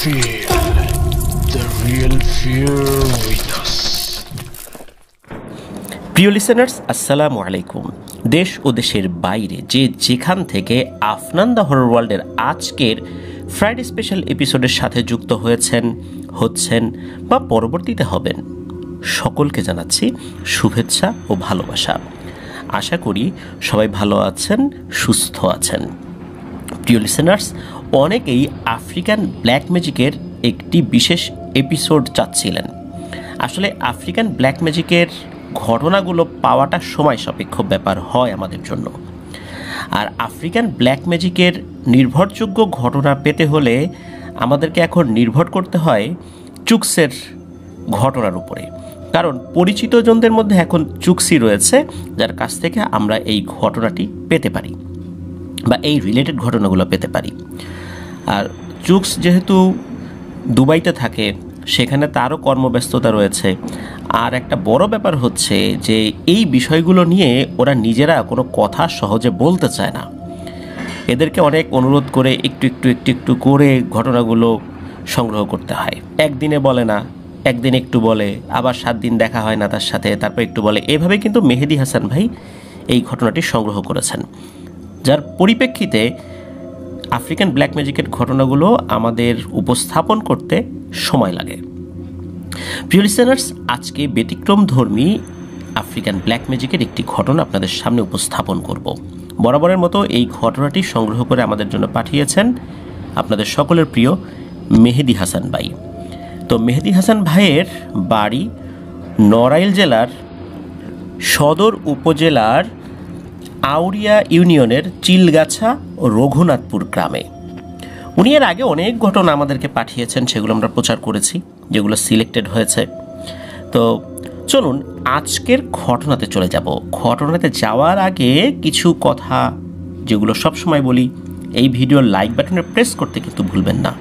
Feel the real fear with us. প্রিয় listeners, আসসালামু আলাইকুম। দেশ ও দেশের বাইরে যে যেখান থেকে আফনান দ্য হরর ওয়ার্ল্ডের আজকের ফ্রাইডে স্পেশাল এপিসোডের সাথে যুক্ত হচ্ছেন বা পরবর্তীতে হবেন, সকলকে জানাচ্ছি শুভেচ্ছা ও ভালোবাসা। আশা করি সবাই ভালো আছেন, সুস্থ আছেন। প্রিয় লিসেনার্স, অনেকেই আফ্রিকান ব্ল্যাক ম্যাজিকের একটি বিশেষ এপিসোড চাচ্ছিলেন। আসলে আফ্রিকান ব্ল্যাক ম্যাজিকের ঘটনাগুলো পাওয়াটা সময় সাপেক্ষ ব্যাপার হয় আমাদের জন্য। আর আফ্রিকান ব্ল্যাক ম্যাজিকের নির্ভরযোগ্য ঘটনা পেতে হলে আমাদেরকে এখন নির্ভর করতে হয় চুক্সের ঘটনার উপরে, কারণ পরিচিত জনদের মধ্যে এখন চুক্সি রয়েছে যার কাছ থেকে আমরা এই ঘটনাটি পেতে পারি বা এই রিলেটেড ঘটনাগুলো পেতে পারি। আর চুক্স যেহেতু দুবাইতে থাকে, সেখানে তারও কর্মব্যস্ততা রয়েছে। আর একটা বড় ব্যাপার হচ্ছে যে এই বিষয়গুলো নিয়ে ওরা নিজেরা কোনো কথা সহজে বলতে চায় না। এদেরকে অনেক অনুরোধ করে একটু করে ঘটনাগুলো সংগ্রহ করতে হয়। একদিনে বলে না, একদিন একটু বলে, আবার 7 দিন দেখা হয় না তার সাথে, তারপর একটু বলে। এভাবে কিন্তু মেহেদি হাসান ভাই এই ঘটনাটি সংগ্রহ করেছেন, যার পরিপ্রেক্ষিতে আফ্রিকান ব্ল্যাক ম্যাজিকের ঘটনাগুলো আমাদের উপস্থাপন করতে সময় লাগে। প্রিয় লিসেনার্স, আজকে ব্যতিক্রমধর্মী আফ্রিকান ব্ল্যাক ম্যাজিকের একটি ঘটনা আপনাদের সামনে উপস্থাপন করব। বরাবরের মতো এই ঘটনাটি সংগ্রহ করে আমাদের জন্য পাঠিয়েছেন আপনাদের সকলের প্রিয় মেহেদি হাসান ভাই। তো মেহেদি হাসান ভাইয়ের বাড়ি নড়াইল জেলার সদর উপজেলার আউরিয়া ইউনিয়নের চিলগাছা ও রঘুনাথপুর গ্রামে। উনি এর আগে অনেক ঘটনা আমাদেরকে পাঠিয়েছেন, সেগুলো আমরা প্রচার করেছি, যেগুলো সিলেক্টেড হয়েছে। তো চলুন আজকের ঘটনাতে চলে যাব। ঘটনাতে যাওয়ার আগে কিছু কথা যেগুলো সবসময় বলি, এই ভিডিওর লাইক বাটনে প্রেস করতে কিন্তু ভুলবেন না।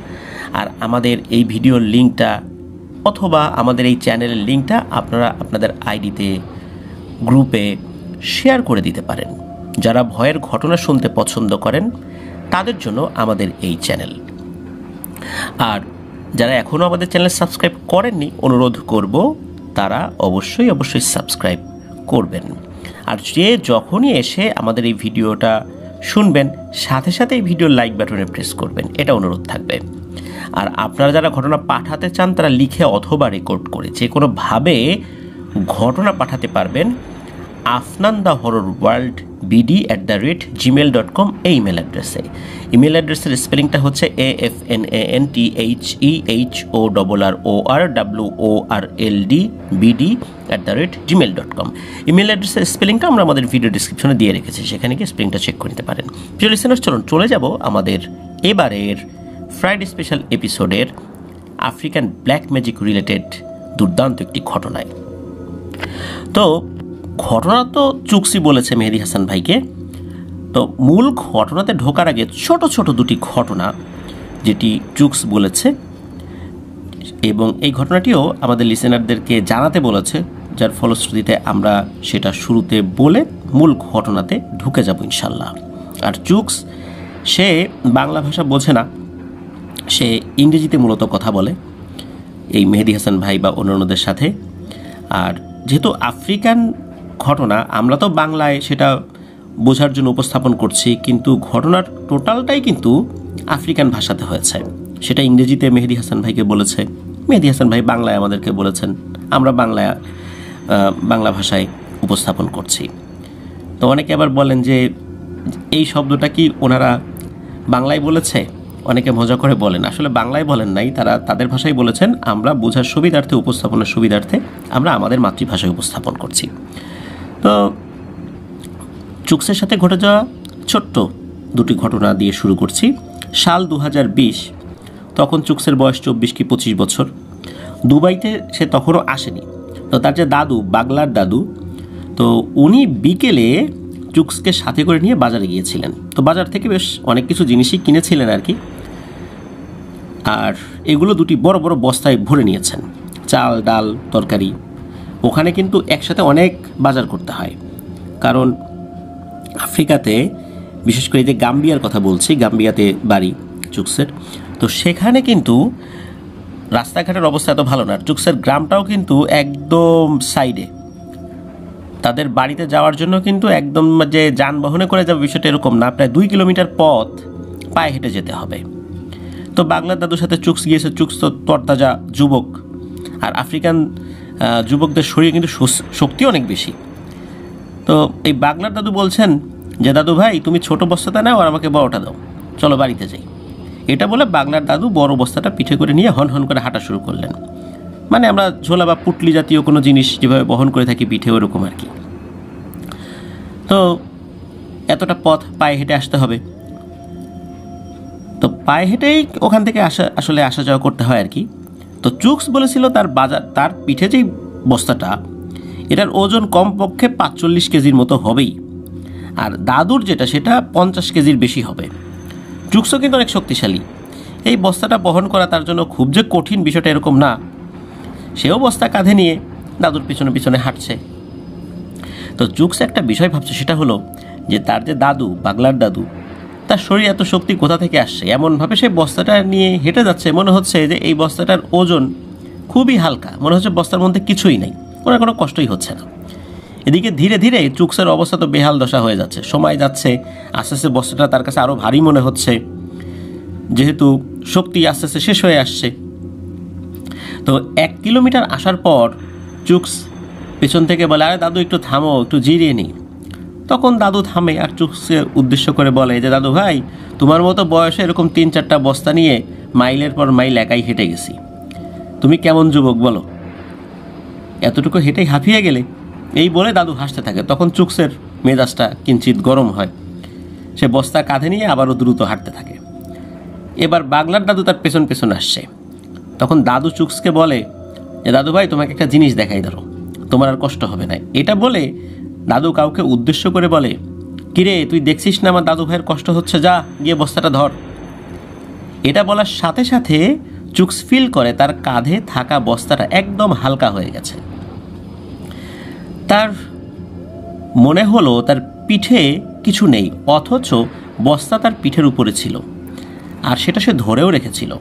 আর আমাদের এই ভিডিওর লিঙ্কটা অথবা আমাদের এই চ্যানেলের লিঙ্কটা আপনারা আপনাদের আইডিতে, গ্রুপে শেয়ার করে দিতে পারেন। যারা ভয়ের ঘটনা শুনতে পছন্দ করেন তাদের জন্য আমাদের এই চ্যানেল। আর যারা এখনও আমাদের চ্যানেল সাবস্ক্রাইব করেননি, অনুরোধ করব তারা অবশ্যই সাবস্ক্রাইব করবেন। আর যে যখনই এসে আমাদের এই ভিডিওটা শুনবেন, সাথে সাথে এই ভিডিওর লাইক বাটনে প্রেস করবেন, এটা অনুরোধ থাকবে। আর আপনারা যারা ঘটনা পাঠাতে চান তারা লিখে অথবা রেকর্ড করে যে কোনোভাবে ঘটনা পাঠাতে পারবেন Afnan the horror world bd@gmail.com এই ইমেল অ্যাড্রেসে। ইমেল অ্যাড্রেসের স্পেলিংটা হচ্ছে AFNANTHEHORRORWORLD bd@gmail.com। ইমেল অ্যাড্রেসের স্পেলিংটা আমরা আমাদের ভিডিও ডিসক্রিপশনে দিয়ে রেখেছি, সেখানে গিয়ে স্পেলিংটা চেক করে নিতে পারেন। প্রিয় লিসেনার্স, চলে যাব আমাদের এবারের ফ্রাইডে স্পেশাল এপিসোডের আফ্রিকান ব্ল্যাক ম্যাজিক রিলেটেড দুর্দান্ত একটি ঘটনায়। তো ঘটনা তো চুক্সি বলেছে মেহেদি হাসান ভাইকে। তো মূল ঘটনাতে ঢোকার আগে ছোট দুটি ঘটনা যেটি চুক্স বলেছে, এবং এই ঘটনাটিও আমাদের লিসেনারদেরকে জানাতে বলেছে, যার ফলশ্রুতিতে আমরা সেটা শুরুতে বলে মূল ঘটনাতে ঢুকে যাব ইনশাল্লাহ। আর চুক্স সে বাংলা ভাষা বোঝে না, সে ইংরেজিতে মূলত কথা বলে এই মেহেদি হাসান ভাই বা অন্যান্যদের সাথে। আর যেহেতু আফ্রিকান ঘটনা, আমরা তো বাংলায় সেটা বোঝার জন্য উপস্থাপন করছি, কিন্তু ঘটনার টোটালটাই কিন্তু আফ্রিকান ভাষাতে হয়েছে। সেটা ইংরেজিতে মেহেদি হাসান ভাইকে বলেছে, মেহেদি হাসান ভাই বাংলায় আমাদেরকে বলেছেন, আমরা বাংলা ভাষায় উপস্থাপন করছি। তো অনেকে আবার বলেন যে এই শব্দটা কি ওনারা বাংলায় বলেছে, অনেকে মজা করে বলেন আসলে বাংলায় বলেন নাই, তারা তাদের ভাষায় বলেছেন। আমরা বোঝার সুবিধার্থে, উপস্থাপনের সুবিধার্থে আমরা আমাদের মাতৃভাষায় উপস্থাপন করছি। তো চুক্সের সাথে ঘটে যাওয়া ছোট্ট দুটি ঘটনা দিয়ে শুরু করছি। সাল 2020, তখন চুক্সের বয়স 24 কি 25 বছর। দুবাইতে সে তখনও আসেনি। তো তার যে দাদু, বাংলার দাদু, তো উনি বিকেলে চুক্সকে সাথে করে নিয়ে বাজারে গিয়েছিলেন। তো বাজার থেকে বেশ অনেক কিছু জিনিসই কিনেছিলেন আর কি। আর এগুলো দুটি বড় বড় বস্তায় ভরে নিয়েছেন, চাল, ডাল, তরকারি। ওখানে কিন্তু একসাথে অনেক বাজার করতে হয়, কারণ আফ্রিকাতে, বিশেষ করে এই যে গাম্বিয়ার কথা বলছি, গাম্বিয়াতে বাড়ি চুক্সের, তো সেখানে কিন্তু রাস্তাঘাটের অবস্থা এত ভালো না। চুকসের গ্রামটাও কিন্তু একদম সাইডে, তাদের বাড়িতে যাওয়ার জন্য কিন্তু একদম যে যানবাহনে করে যাবে বিষয়টা এরকম না, প্রায় 2 কিলোমিটার পথ পায়ে হেঁটে যেতে হবে। তো বাংলার দাদুর সাথে চুকস গিয়েছে। চুকস তো তরতাজা যুবক, আর আফ্রিকান যুবকদের শরীরে কিন্তু শক্তি অনেক বেশি। তো এই বাংলার দাদু বলছেন যে দাদু ভাই তুমি ছোট বস্তাটা নাও আর আমাকে বড়টা দাও, চলো বাড়িতে যাই। এটা বলে বাংলার দাদু বড় বস্তাটা পিঠে করে নিয়ে হন হন করে হাঁটা শুরু করলেন। মানে আমরা ঝোলা বা পুটলি জাতীয় কোনো জিনিস যেভাবে বহন করে থাকি পিঠে, ওরকম আর কি। তো এতটা পথ পায়ে হেঁটে আসতে হবে, তো পায়ে হেঁটেই ওখান থেকে আসা যাওয়া করতে হয় আর কি। তো চুকস বলেছিল তার পিঠে যেই বস্তাটা, এটার ওজন কমপক্ষে 45 কেজির মতো হবেই, আর দাদুর যেটা সেটা 50 কেজির বেশি হবে। চুকসও কিন্তু অনেক শক্তিশালী, এই বস্তাটা বহন করা তার জন্য খুব যে কঠিন বিষয়টা এরকম না। সেও বস্তা কাঁধে নিয়ে দাদুর পিছনে পিছনে হাঁটছে। তো চুকস একটা বিষয় ভাবছে, সেটা হলো যে তার যে দাদু, বাংলার দাদু, তার শরীরে এত শক্তি কোথা থেকে আসছে। এমনভাবে সে বস্তাটা নিয়ে হেঁটে যাচ্ছে, মনে হচ্ছে যে এই বস্তাটার ওজন খুবই হালকা, মনে হচ্ছে বস্তার মধ্যে কিছুই নেই, ওনার কোনো কষ্টই হচ্ছে না। এদিকে ধীরে ধীরে চুকসের অবস্থা তো বেহাল দশা হয়ে যাচ্ছে, সময় যাচ্ছে, আস্তে আস্তে বস্তাটা তার কাছে আরও ভারী মনে হচ্ছে, যেহেতু শক্তি আস্তে আস্তে শেষ হয়ে আসছে। তো 1 কিলোমিটার আসার পর চুকস পেছন থেকে বলে, আরে দাদু একটু থামো, একটু জিরিয়ে নিই। তখন দাদু থামে আর চুকসকে উদ্দেশ্য করে বলে যে দাদু ভাই, তোমার মতো বয়সে এরকম 3-4টা বস্তা নিয়ে মাইলের পর মাইল একাই হেঁটে গেছি, তুমি কেমন যুবক বলো, এতটুকু হেঁটেই হাঁপিয়ে গেলে। এই বলে দাদু হাসতে থাকে। তখন চুকসের মেজাজটা কিঞ্চিত গরম হয়, সে বস্তা কাঁধে নিয়ে আবারও দ্রুত হাঁটতে থাকে। এবার বাংলার দাদু তার পেছন পেছন আসছে। তখন দাদু চুকসকে বলে যে দাদু ভাই তোমাকে একটা জিনিস দেখাই, ধরো, তোমার আর কষ্ট হবে না। এটা বলে দাদু কাউকে উদ্দেশ্য করে বলে, কিরে তুই দেখছিস না আমার দাদু ভাইয়ের কষ্ট হচ্ছে, যা গিয়ে বস্তাটা ধর। এটা বলার সাথে সাথে চুকস ফিল করে তার কাঁধে থাকা বস্তাটা একদম হালকা হয়ে গেছে। তার মনে হলো তার পিঠে কিছু নেই, অথচ বস্তা তার পিঠের উপরে ছিল, আর সেটা সে ধরেও রেখেছিল।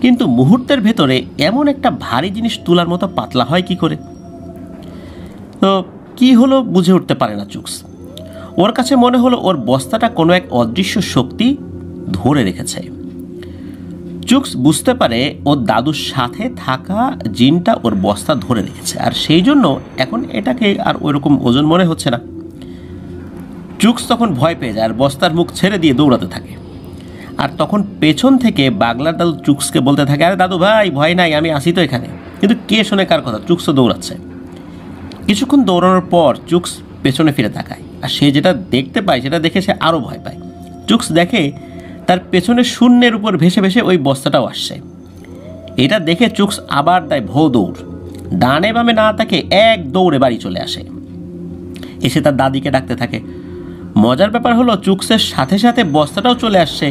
কিন্তু মুহূর্তের ভেতরে এমন একটা ভারী জিনিস তোলার মতো পাতলা হয় কি করে? তো কি হলো বুঝে উঠতে পারে না চুকস। ওর কাছে মনে হলো ওর বস্তাটা কোনো এক অদৃশ্য শক্তি ধরে রেখেছে। চুকস বুঝতে পারে ওর দাদুর সাথে থাকা জিনটা ওর বস্তা ধরে রেখেছে, আর সেই জন্য এখন এটাকে আর ওইরকম ওজন মনে হচ্ছে না। চুকস তখন ভয় পেয়ে যায় আর বস্তার মুখ ছেড়ে দিয়ে দৌড়াতে থাকে। আর তখন পেছন থেকে বাংলার দাদু চুকসকে বলতে থাকে, আরে দাদু ভাই ভয় নাই, আমি আসি তো এখানে। কিন্তু কে শোনে কার কথা, চুকসও দৌড়াচ্ছে। কিছুক্ষণ দৌড়ানোর পর চুকস পেছনে ফিরে তাকায়, আর সে যেটা দেখতে পায় সেটা দেখে সে আরও ভয় পায়। চুকস দেখে তার পেছনে শূন্যের উপর ভেসে ভেসে ওই বস্তাটাও আসছে। এটা দেখে চুকস আবার দেয় ভৌ দৌড়, ডানে বামে না তাকে এক দৌড়ে বাড়ি চলে আসে। এসে তার দাদিকে ডাকতে থাকে। মজার ব্যাপার হলো চুকসের সাথে সাথে বস্তাটাও চলে আসছে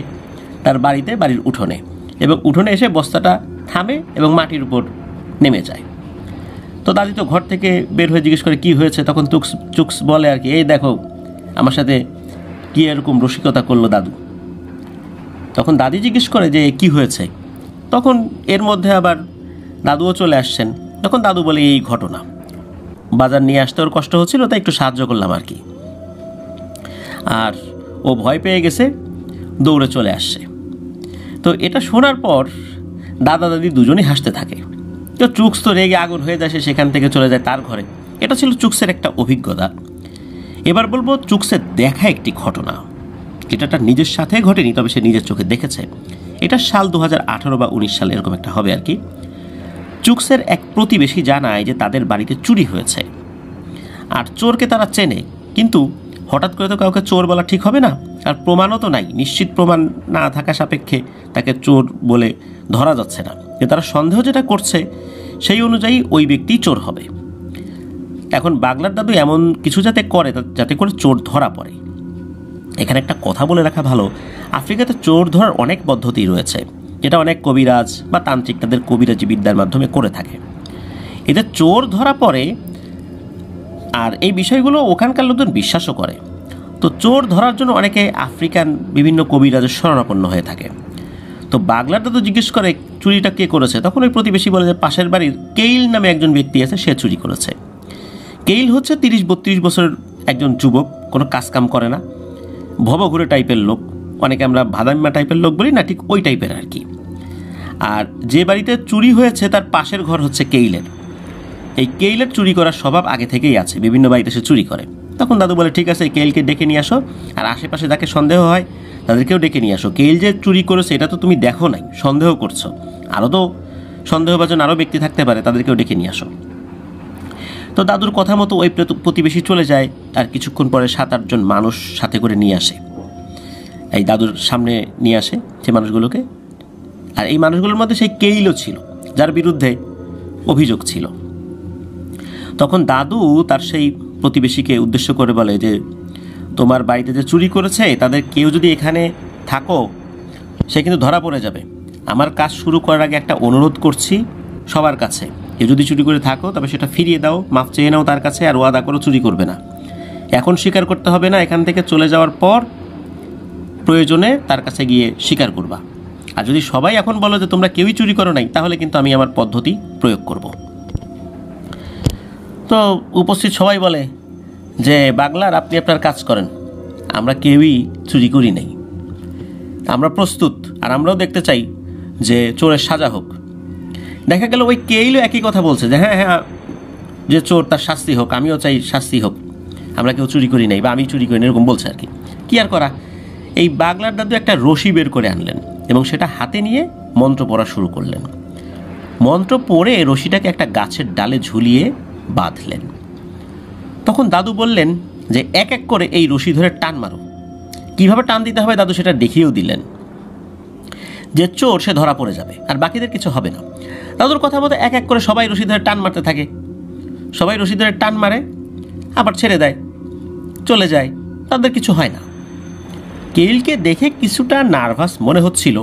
তার বাড়ির উঠোনে, এবং উঠোনে এসে বস্তাটা থামে এবং মাটির উপর নেমে যায়। তো দাদি তো ঘর থেকে বের হয়ে জিজ্ঞেস করে কি হয়েছে। তখন চুকস বলে আর কি, এই দেখো আমার সাথে কি এরকম রসিকতা করলো দাদু। তখন দাদি জিজ্ঞেস করে যে কি হয়েছে। তখন এর মধ্যে আবার দাদুও চলে আসছেন। তখন দাদু বলে এই ঘটনা, বাজার নিয়ে আসতে ওর কষ্ট হচ্ছিল তাই একটু সাহায্য করলাম আর কি। আর ও ভয় পেয়ে গেছে, দৌড়ে চলে আসছে। তো এটা শোনার পর দাদা দাদি দুজনেই হাসতে থাকে। তো চুকস তো রেগে আগুন হয়ে যায়, সে সেখান থেকে চলে যায় তার ঘরে। এটা ছিল চুকসের একটা অভিজ্ঞতা। এবার বলবো চুকসের দেখা একটি ঘটনা, যেটা তার নিজের সাথে ঘটেনি, তবে সে নিজের চোখে দেখেছে। এটা সাল 2018 বা 19 সালে এরকম একটা হবে আর কি। চুকসের এক প্রতিবেশী জানায় যে তাদের বাড়িতে চুরি হয়েছে, আর চোরকে তারা চেনে, কিন্তু হঠাৎ করে তো কাউকে চোর বলা ঠিক হবে না, আর প্রমাণও তো নাই, নিশ্চিত প্রমাণ না থাকা সাপেক্ষে তাকে চোর বলে ধরা যাচ্ছে না। যে তারা সন্দেহ যেটা করছে সেই অনুযায়ী ওই ব্যক্তি চোর হবে। এখন বাংলার দাদু এমন কিছু যাতে করে যাতে করে চোর ধরা পড়ে। এখানে একটা কথা বলে রাখা ভালো, আফ্রিকাতে চোর ধরার অনেক পদ্ধতি রয়েছে, যেটা অনেক কবিরাজ বা তান্ত্রিক তাদের কবিরাজি বিদ্যার মাধ্যমে করে থাকে। এতে চোর ধরা পড়ে, আর এই বিষয়গুলো ওখানকার লোকজন বিশ্বাসও করে। তো চোর ধরার জন্য অনেকে আফ্রিকান বিভিন্ন কবিরাজের শরণাপন্ন হয়ে থাকে। তো বাংলার দাদু জিজ্ঞেস করে চুরিটা কে করেছে? তখন ওই প্রতিবেশী বলে যে পাশের বাড়ির কেইল নামে একজন ব্যক্তি আছে, সে চুরি করেছে। কেইল হচ্ছে 30-32 বছরের একজন যুবক, কোনো কাজকাম করে না, ভবঘুরে টাইপের লোক, অনেকে আমরা ভাদাইম্মা টাইপের লোক বলি না, ঠিক ওই টাইপের আর কি। আর যে বাড়িতে চুরি হয়েছে তার পাশের ঘর হচ্ছে কেইলের। এই কেইলের চুরি করার স্বভাব আগে থেকেই আছে, বিভিন্ন বাড়িতে সে চুরি করে। তখন দাদু বলে ঠিক আছে, কেইলকে ডেকে নিয়ে আসো, আর আশেপাশে যাকে সন্দেহ হয় তাদেরকেও ডেকে নিয়ে আসো। কেইল যে চুরি করেছে এটা তো তুমি দেখো নাই, সন্দেহ করছো, আরও তো সন্দেহভাজন আরও ব্যক্তি থাকতে পারে, তাদেরকেও ডেকে নিয়ে আসো। তো দাদুর কথা মতো ওই প্রতিবেশী চলে যায়, আর কিছুক্ষণ পরে 7-8 জন মানুষ সাথে করে নিয়ে আসে, এই দাদুর সামনে নিয়ে আসে যে মানুষগুলোকে। আর এই মানুষগুলোর মধ্যে সেই কেইলও ছিল, যার বিরুদ্ধে অভিযোগ ছিল। তখন দাদু তার সেই প্রতিবেশীকে উদ্দেশ্য করে বলে যে তোমার বাড়িতে যে চুরি করেছে তাদের কেউ যদি এখানে থাকো, সে কিন্তু ধরা পড়ে যাবে। আমার কাজ শুরু করার আগে একটা অনুরোধ করছি সবার কাছে, কেউ যদি চুরি করে থাকো তবে সেটা ফিরিয়ে দাও, মাফ চেয়ে নাও তার কাছে, আর ওয়াদা করো চুরি করবে না। এখন স্বীকার করতে হবে না, এখান থেকে চলে যাওয়ার পর প্রয়োজনে তার কাছে গিয়ে স্বীকার করবা। আর যদি সবাই এখন বলো যে তোমরা কেউই চুরি করো নাই, তাহলে কিন্তু আমি আমার পদ্ধতি প্রয়োগ করব। তো উপস্থিত সবাই বলে যে বাগলার, আপনি আপনার কাজ করেন, আমরা কেউই চুরি করি নাই, আমরা প্রস্তুত, আর আমরাও দেখতে চাই যে চোরের সাজা হোক। দেখা গেল ওই কেইলও একই কথা বলছে যে হ্যাঁ হ্যাঁ, যে চোর তার শাস্তি হোক, আমিও চাই শাস্তি হোক, আমরা কেউ চুরি করি নাই, বা আমি চুরি করি না, এরকম বলছে আর কি। কি আর করা, এই বাগলার দাদু একটা রশি বের করে আনলেন এবং সেটা হাতে নিয়ে মন্ত্র পড়া শুরু করলেন। মন্ত্র পড়ে রশিটাকে একটা গাছের ডালে ঝুলিয়ে বাঁধলেন। তখন দাদু বললেন যে এক এক করে এই রশি ধরে টান মারো। কীভাবে টান দিতে হবে দাদু সেটা দেখিয়েও দিলেন, যে চোর সে ধরা পড়ে যাবে আর বাকিদের কিছু হবে না। দাদুর কথা মতো এক এক করে সবাই রশি ধরে টান মারতে থাকে, সবাই রশি ধরে টান মারে, আবার ছেড়ে দেয়, চলে যায়, তাদের কিছু হয় না। কেইলকে দেখে কিছুটা নার্ভাস মনে হচ্ছিল।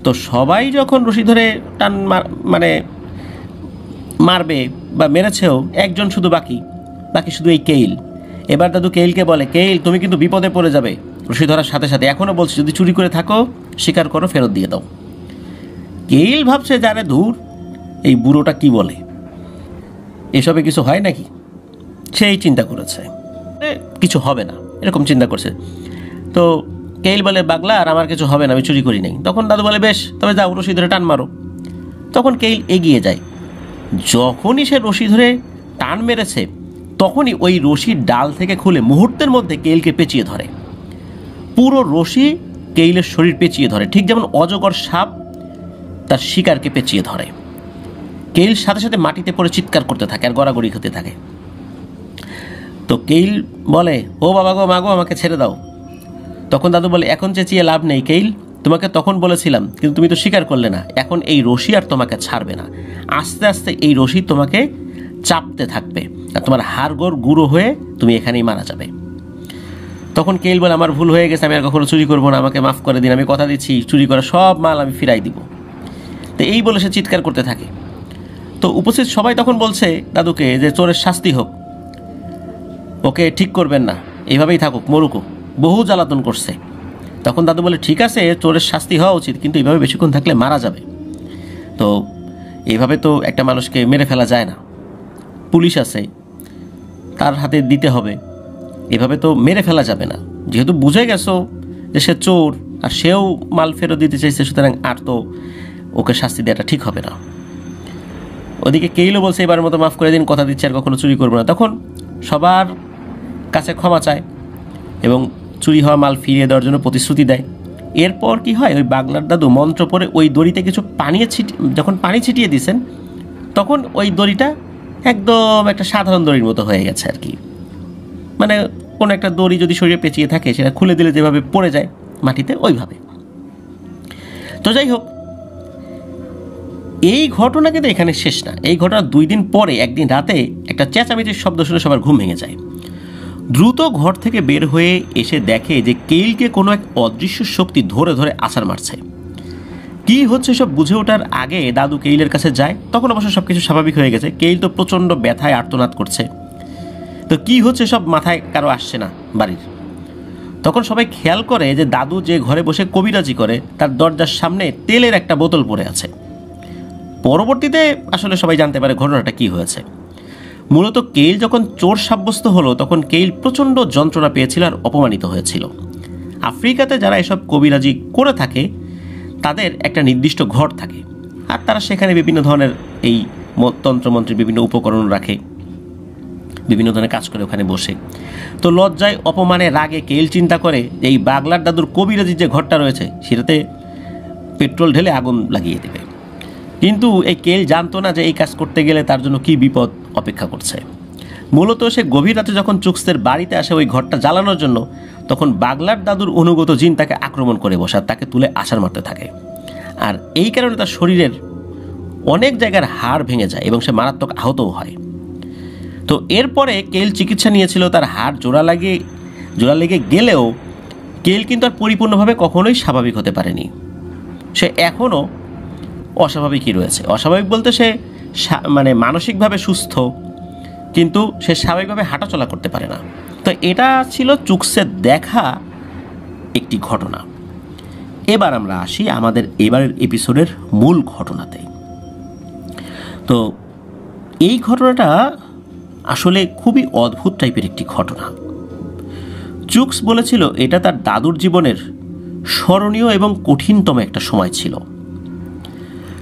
তো সবাই যখন রশি ধরে টান মানে মারবে বা মেরেছেও, একজন শুধু বাকি শুধু এই কেইল। এবার দাদু কেইলকে বলে, কেইল তুমি কিন্তু বিপদে পড়ে যাবে রশি ধরার সাথে সাথে, এখনও বলছি যদি চুরি করে থাকো স্বীকার করো, ফেরত দিয়ে দাও। কেইল ভাবছে জানে ধুর, এই বুড়োটা কি বলে, এসবে কিছু হয় নাকি, সেই চিন্তা করেছে, কিছু হবে না এরকম চিন্তা করছে। তো কেইল বলে বাগলা, আর আমার কিছু হবে না, আমি চুরি করি নাই। তখন দাদু বলে বেশ, তবে যাও রশি ধরে টান মারো। তখন কেইল এগিয়ে যায়। যখনই সে রশি ধরে টান মেরেছে, তখনই ওই রশির ডাল থেকে খুলে মুহূর্তের মধ্যে কেইলকে পেঁচিয়ে ধরে। পুরো রশি কেইলের শরীর পেঁচিয়ে ধরে, ঠিক যেমন অজগর সাপ তার শিকারকে পেঁচিয়ে ধরে। কেইল সাথে সাথে মাটিতে পড়ে চিৎকার করতে থাকে আর গড়াগড়ি খেতে থাকে। তো কেইল বলে, ও বাবা গো, মাগো, আমাকে ছেড়ে দাও। তখন দাদু বলে, এখন চেঁচিয়ে লাভ নেই কেইল, তোমাকে তখন বলেছিলাম কিন্তু তুমি তো স্বীকার করলে না, এখন এই রশি আর তোমাকে ছাড়বে না, আস্তে আস্তে এই রশি তোমাকে চাপতে থাকবে আর তোমার হাড়গোড় গুঁড়ো হয়ে তুমি এখানেই মারা যাবে। তখন কেইল বলে, আমার ভুল হয়ে গেছে, আমি আর কখনো চুরি করবো না, আমাকে মাফ করে দিন, আমি কথা দিচ্ছি চুরি করা সব মাল আমি ফিরাই দিব। তো এই বলে সে চিৎকার করতে থাকে। তো উপস্থিত সবাই তখন বলছে দাদুকে যে চোরের শাস্তি হোক, ওকে ঠিক করবেন না, এইভাবেই থাকুক, মরুকো, বহু জ্বালাতন করছে। তখন দাদু বলে, ঠিক আছে চোরের শাস্তি হওয়া উচিত, কিন্তু এইভাবে বেশিক্ষণ থাকলে মারা যাবে। তো এইভাবে তো একটা মানুষকে মেরে ফেলা যায় না, পুলিশ আছে, তার হাতে দিতে হবে, এভাবে তো মেরে ফেলা যাবে না। যেহেতু বুঝে গেছো যে সে চোর আর সেও মাল ফেরত দিতে চাইছে, সুতরাং আর তো ওকে শাস্তি দেওয়াটা ঠিক হবে না। ওদিকে কেইলও বলছে, এবার মতো মাফ করে দিন, কথা দিচ্ছে আর কখনো চুরি করবো না। তখন সবার কাছে ক্ষমা চায় এবং চুরি হওয়া মাল ফিরিয়ে দেওয়ার জন্য প্রতিশ্রুতি দেয়। এরপর কি হয়, ওই বাগলার দাদু মন্ত্র পড়ে ওই দড়িতে কিছু যখন পানি ছিটিয়ে দিয়েছেন, তখন ওই দড়িটা একদম একটা সাধারণ দড়ির মতো হয়ে গেছে আর কি। মানে কোনো একটা দড়ি যদি শরীরে পেঁচিয়ে থাকে, সেটা খুলে দিলে যেভাবে পড়ে যায় মাটিতে, ওইভাবে। তো যাই হোক, এই ঘটনা কিন্তু এখানে শেষ না। এই ঘটনা 2 দিন পরে একদিন রাতে একটা চেঁচামেচির শব্দ শুনে সবার ঘুম ভেঙে যায়। দ্রুত ঘর থেকে বের হয়ে এসে দেখে যে কেইলকে কোনো এক অদৃশ্য শক্তি ধরে ধরে আছাড় মারছে। কী হচ্ছে সব বুঝে ওঠার আগে দাদু কেইলের কাছে যায়। তখন অবশ্য সব কিছু স্বাভাবিক হয়ে গেছে। কেইল তো প্রচণ্ড ব্যথায় আর্তনাদ করছে। তো কী হচ্ছে সব মাথায় কারো আসছে না বাড়ির। তখন সবাই খেয়াল করে যে দাদু যে ঘরে বসে কবিরাজি করে তার দরজার সামনে তেলের একটা বোতল পড়ে আছে। পরবর্তীতে আসলে সবাই জানতে পারে ঘটনাটা কি হয়েছে। মূলত কেইল যখন চোর সাব্যস্ত হলো তখন কেইল প্রচণ্ড যন্ত্রণা পেয়েছিল আর অপমানিত হয়েছিল। আফ্রিকাতে যারা এসব কবিরাজি করে থাকে তাদের একটা নির্দিষ্ট ঘর থাকে, আর তারা সেখানে বিভিন্ন ধরনের এই তন্ত্রমন্ত্রের বিভিন্ন উপকরণ রাখে, বিভিন্ন ধরনের কাজ করে ওখানে বসে। তো লজ্জায় অপমানে রাগে কেইল চিন্তা করে যে এই বাগলার দাদুর কবিরাজির যে ঘরটা রয়েছে সেটাতে পেট্রোল ঢেলে আগুন লাগিয়ে দেবে। কিন্তু এই কেইল জানতো না যে এই কাজ করতে গেলে তার জন্য কি বিপদ অপেক্ষা করছে। মূলত সে গভীর রাতে যখন চুক্সের বাড়িতে আসে ওই ঘরটা জ্বালানোর জন্য, তখন বাগলার দাদুর অনুগত জিন তাকে আক্রমণ করে বসে, তাকে তুলে আছাড় মারতে থাকে। আর এই কারণে তার শরীরের অনেক জায়গার হাড় ভেঙে যায় এবং সে মারাত্মক আহতও হয়। তো এরপরে কেইল চিকিৎসা নিয়েছিল, তার হাড় জোড়া লেগে গেলেও কেইল কিন্তু আর পরিপূর্ণভাবে কখনোই স্বাভাবিক হতে পারেনি। সে এখনও অস্বাভাবিকই রয়েছে। অস্বাভাবিক বলতে সে মানসিকভাবে সুস্থ, কিন্তু সে স্বাভাবিকভাবে হাঁটাচলা করতে পারে না। তো এটা ছিল চুক্সের দেখা একটি ঘটনা। এবার আমরা আসি আমাদের এবারের এপিসোডের মূল ঘটনাতে। তো এই ঘটনাটা আসলে খুবই অদ্ভুত টাইপের একটি ঘটনা। চুক্স বলেছিল এটা তার দাদুর জীবনের স্মরণীয় এবং কঠিনতম একটা সময় ছিল।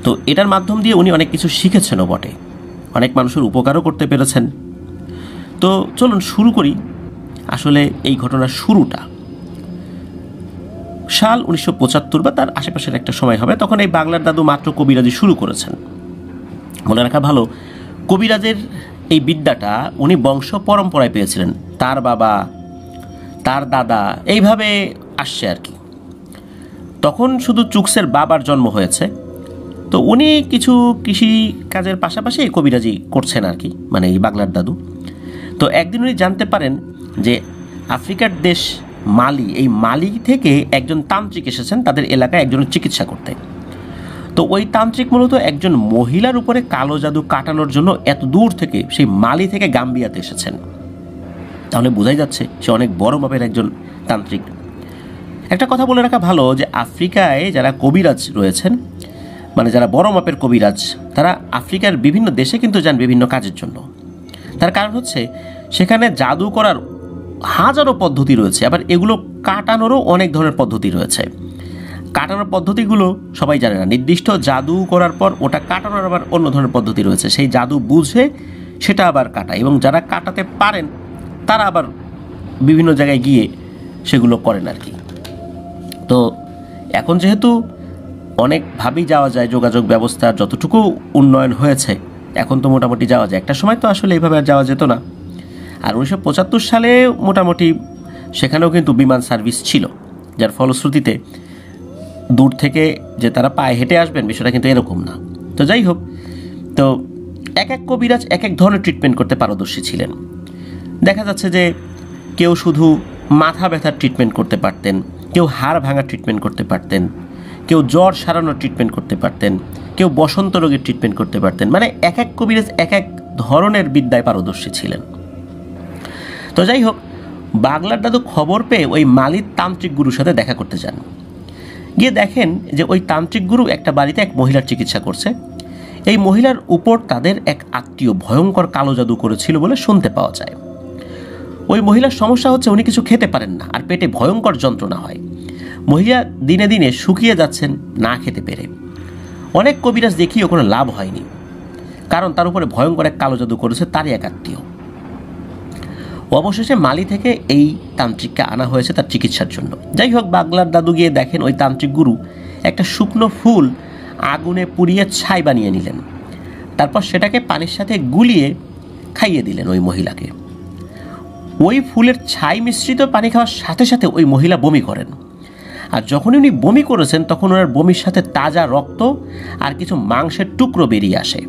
তো এটার মাধ্যম দিয়ে উনি অনেক কিছু শিখেছেনও বটে, অনেক মানুষের উপকারও করতে পেরেছেন। তো চলুন শুরু করি আসলে এই ঘটনার শুরুটা। সাল 1975 বা তার আশেপাশের একটা সময় হবে, তখন এই বাগলার দাদু মাত্র কবিরাজি শুরু করেছেন। মনে রাখা ভালো, কবিরাজের এই বিদ্যাটা উনি বংশ পরম্পরায় পেয়েছিলেন, তার বাবা তার দাদা এইভাবে আসছে আর কি। তখন শুধু চুক্সের বাবার জন্ম হয়েছে, তো উনি কিছু কৃষি কাজের পাশাপাশি কবিরাজি করছেন আর কি, মানে এই বাগলার দাদু। তো একদিন উনি জানতে পারেন যে আফ্রিকার দেশ মালি, এই মালি থেকে একজন তান্ত্রিক এসেছেন তাদের এলাকায় একজনের চিকিৎসা করতে। তো ওই তান্ত্রিক মূলত একজন মহিলার উপরে কালো জাদু কাটানোর জন্য এত দূর থেকে, সেই মালি থেকে গাম্বিয়াতে এসেছেন। তাহলে বোঝাই যাচ্ছে সে অনেক বড় মাপের একজন তান্ত্রিক। একটা কথা বলে রাখা ভালো যে আফ্রিকায় যারা কবিরাজ রয়েছেন, মানে যারা বড় মাপের কবিরাজ, তারা আফ্রিকার বিভিন্ন দেশে কিন্তু যান বিভিন্ন কাজের জন্য। তার কারণ হচ্ছে সেখানে জাদু করার হাজারো পদ্ধতি রয়েছে, আবার এগুলো কাটানোরও অনেক ধরনের পদ্ধতি রয়েছে। কাটানোর পদ্ধতিগুলো সবাই জানে না, নির্দিষ্ট জাদু করার পর ওটা কাটানোর আবার অন্য ধরনের পদ্ধতি রয়েছে, সেই জাদু বুঝে সেটা আবার কাটায়, এবং যারা কাটাতে পারেন তারা আবার বিভিন্ন জায়গায় গিয়ে সেগুলো করেন আর কি। তো এখন যেহেতু অনেকভাবেই যাওয়া যায়, যোগাযোগ ব্যবস্থার যতটুকু উন্নয়ন হয়েছে এখন তো মোটামুটি যাওয়া যায়, একটা সময় তো আসলে এইভাবে আর যাওয়া যেত না। আর 1975 সালে মোটামুটি সেখানেও কিন্তু বিমান সার্ভিস ছিল, যার ফলশ্রুতিতে দূর থেকে যে তারা পায়ে হেঁটে আসবেন বিষয়টা কিন্তু এরকম না। তো যাই হোক, তো এক এক কবিরাজ এক এক ধরনের ট্রিটমেন্ট করতে পারদর্শী ছিলেন। দেখা যাচ্ছে যে কেউ শুধু মাথা ব্যথার ট্রিটমেন্ট করতে পারতেন, কেউ হাড় ভাঙার ট্রিটমেন্ট করতে পারতেন, কেউ জ্বর সারানোর ট্রিটমেন্ট করতে পারতেন, কেউ বসন্ত রোগের ট্রিটমেন্ট করতে পারতেন। মানে এক এক কবিরাজ এক এক ধরনের বিদ্যায় পারদর্শী ছিলেন। তো যাই হোক, বাগলার দাদু খবর পেয়ে ওই মালির তান্ত্রিক গুরুর সাথে দেখা করতে যান। গিয়ে দেখেন যে ওই তান্ত্রিক গুরু একটা বাড়িতে এক মহিলার চিকিৎসা করছে। এই মহিলার উপর তাদের এক আত্মীয় ভয়ঙ্কর কালো জাদু করেছিল বলে শুনতে পাওয়া যায়। ওই মহিলার সমস্যা হচ্ছে উনি কিছু খেতে পারেন না, আর পেটে ভয়ঙ্কর যন্ত্রণা হয়। মহিলা দিনে দিনে শুকিয়ে যাচ্ছেন না খেতে পেরে। অনেক কবিরাজ দেখিও কোনো লাভ হয়নি, কারণ তার উপরে ভয়ঙ্কর এক কালো জাদু করেছে তারই এক আত্মীয়। অবশেষে মালি থেকে এই তান্ত্রিককে আনা হয়েছে তার চিকিৎসার জন্য। যাই হোক, বাগলার দাদু গিয়ে দেখেন ওই তান্ত্রিক গুরু একটা শুকনো ফুল আগুনে পুড়িয়ে ছাই বানিয়ে নিলেন, তারপর সেটাকে পানির সাথে গুলিয়ে খাইয়ে দিলেন ওই মহিলাকে। ওই ফুলের ছাই মিশ্রিত পানি খাওয়ার সাথে সাথে ওই মহিলা বমি করেন, আর যখনই উনি বমি করেছেন তখন ওনার বমির সাথে তাজা রক্ত আর কিছু মাংসের টুকরো বেরিয়ে আসে।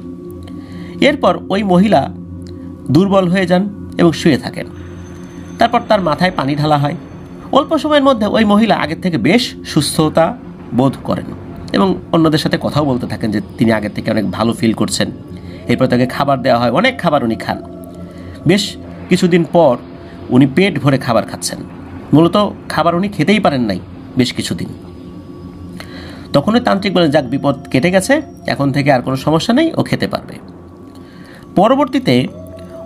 এরপর ওই মহিলা দুর্বল হয়ে যান এবং শুয়ে থাকেন। তারপর তার মাথায় পানি ঢালা হয়। অল্প সময়ের মধ্যে ওই মহিলা আগের থেকে বেশ সুস্থতা বোধ করেন এবং অন্যদের সাথে কথাও বলতে থাকেন যে তিনি আগের থেকে অনেক ভালো ফিল করছেন। এরপর তাকে খাবার দেওয়া হয়, অনেক খাবার উনি খান। বেশ কিছুদিন পর উনি পেট ভরে খাবার খাচ্ছেন, মূলত খাবার উনি খেতেই পারেন নাই বেশ কিছুদিন। তখন ওই তান্ত্রিক বলেন, যাক, বিপদ কেটে গেছে, এখন থেকে আর কোনো সমস্যা নেই, ও খেতে পারবে। পরবর্তীতে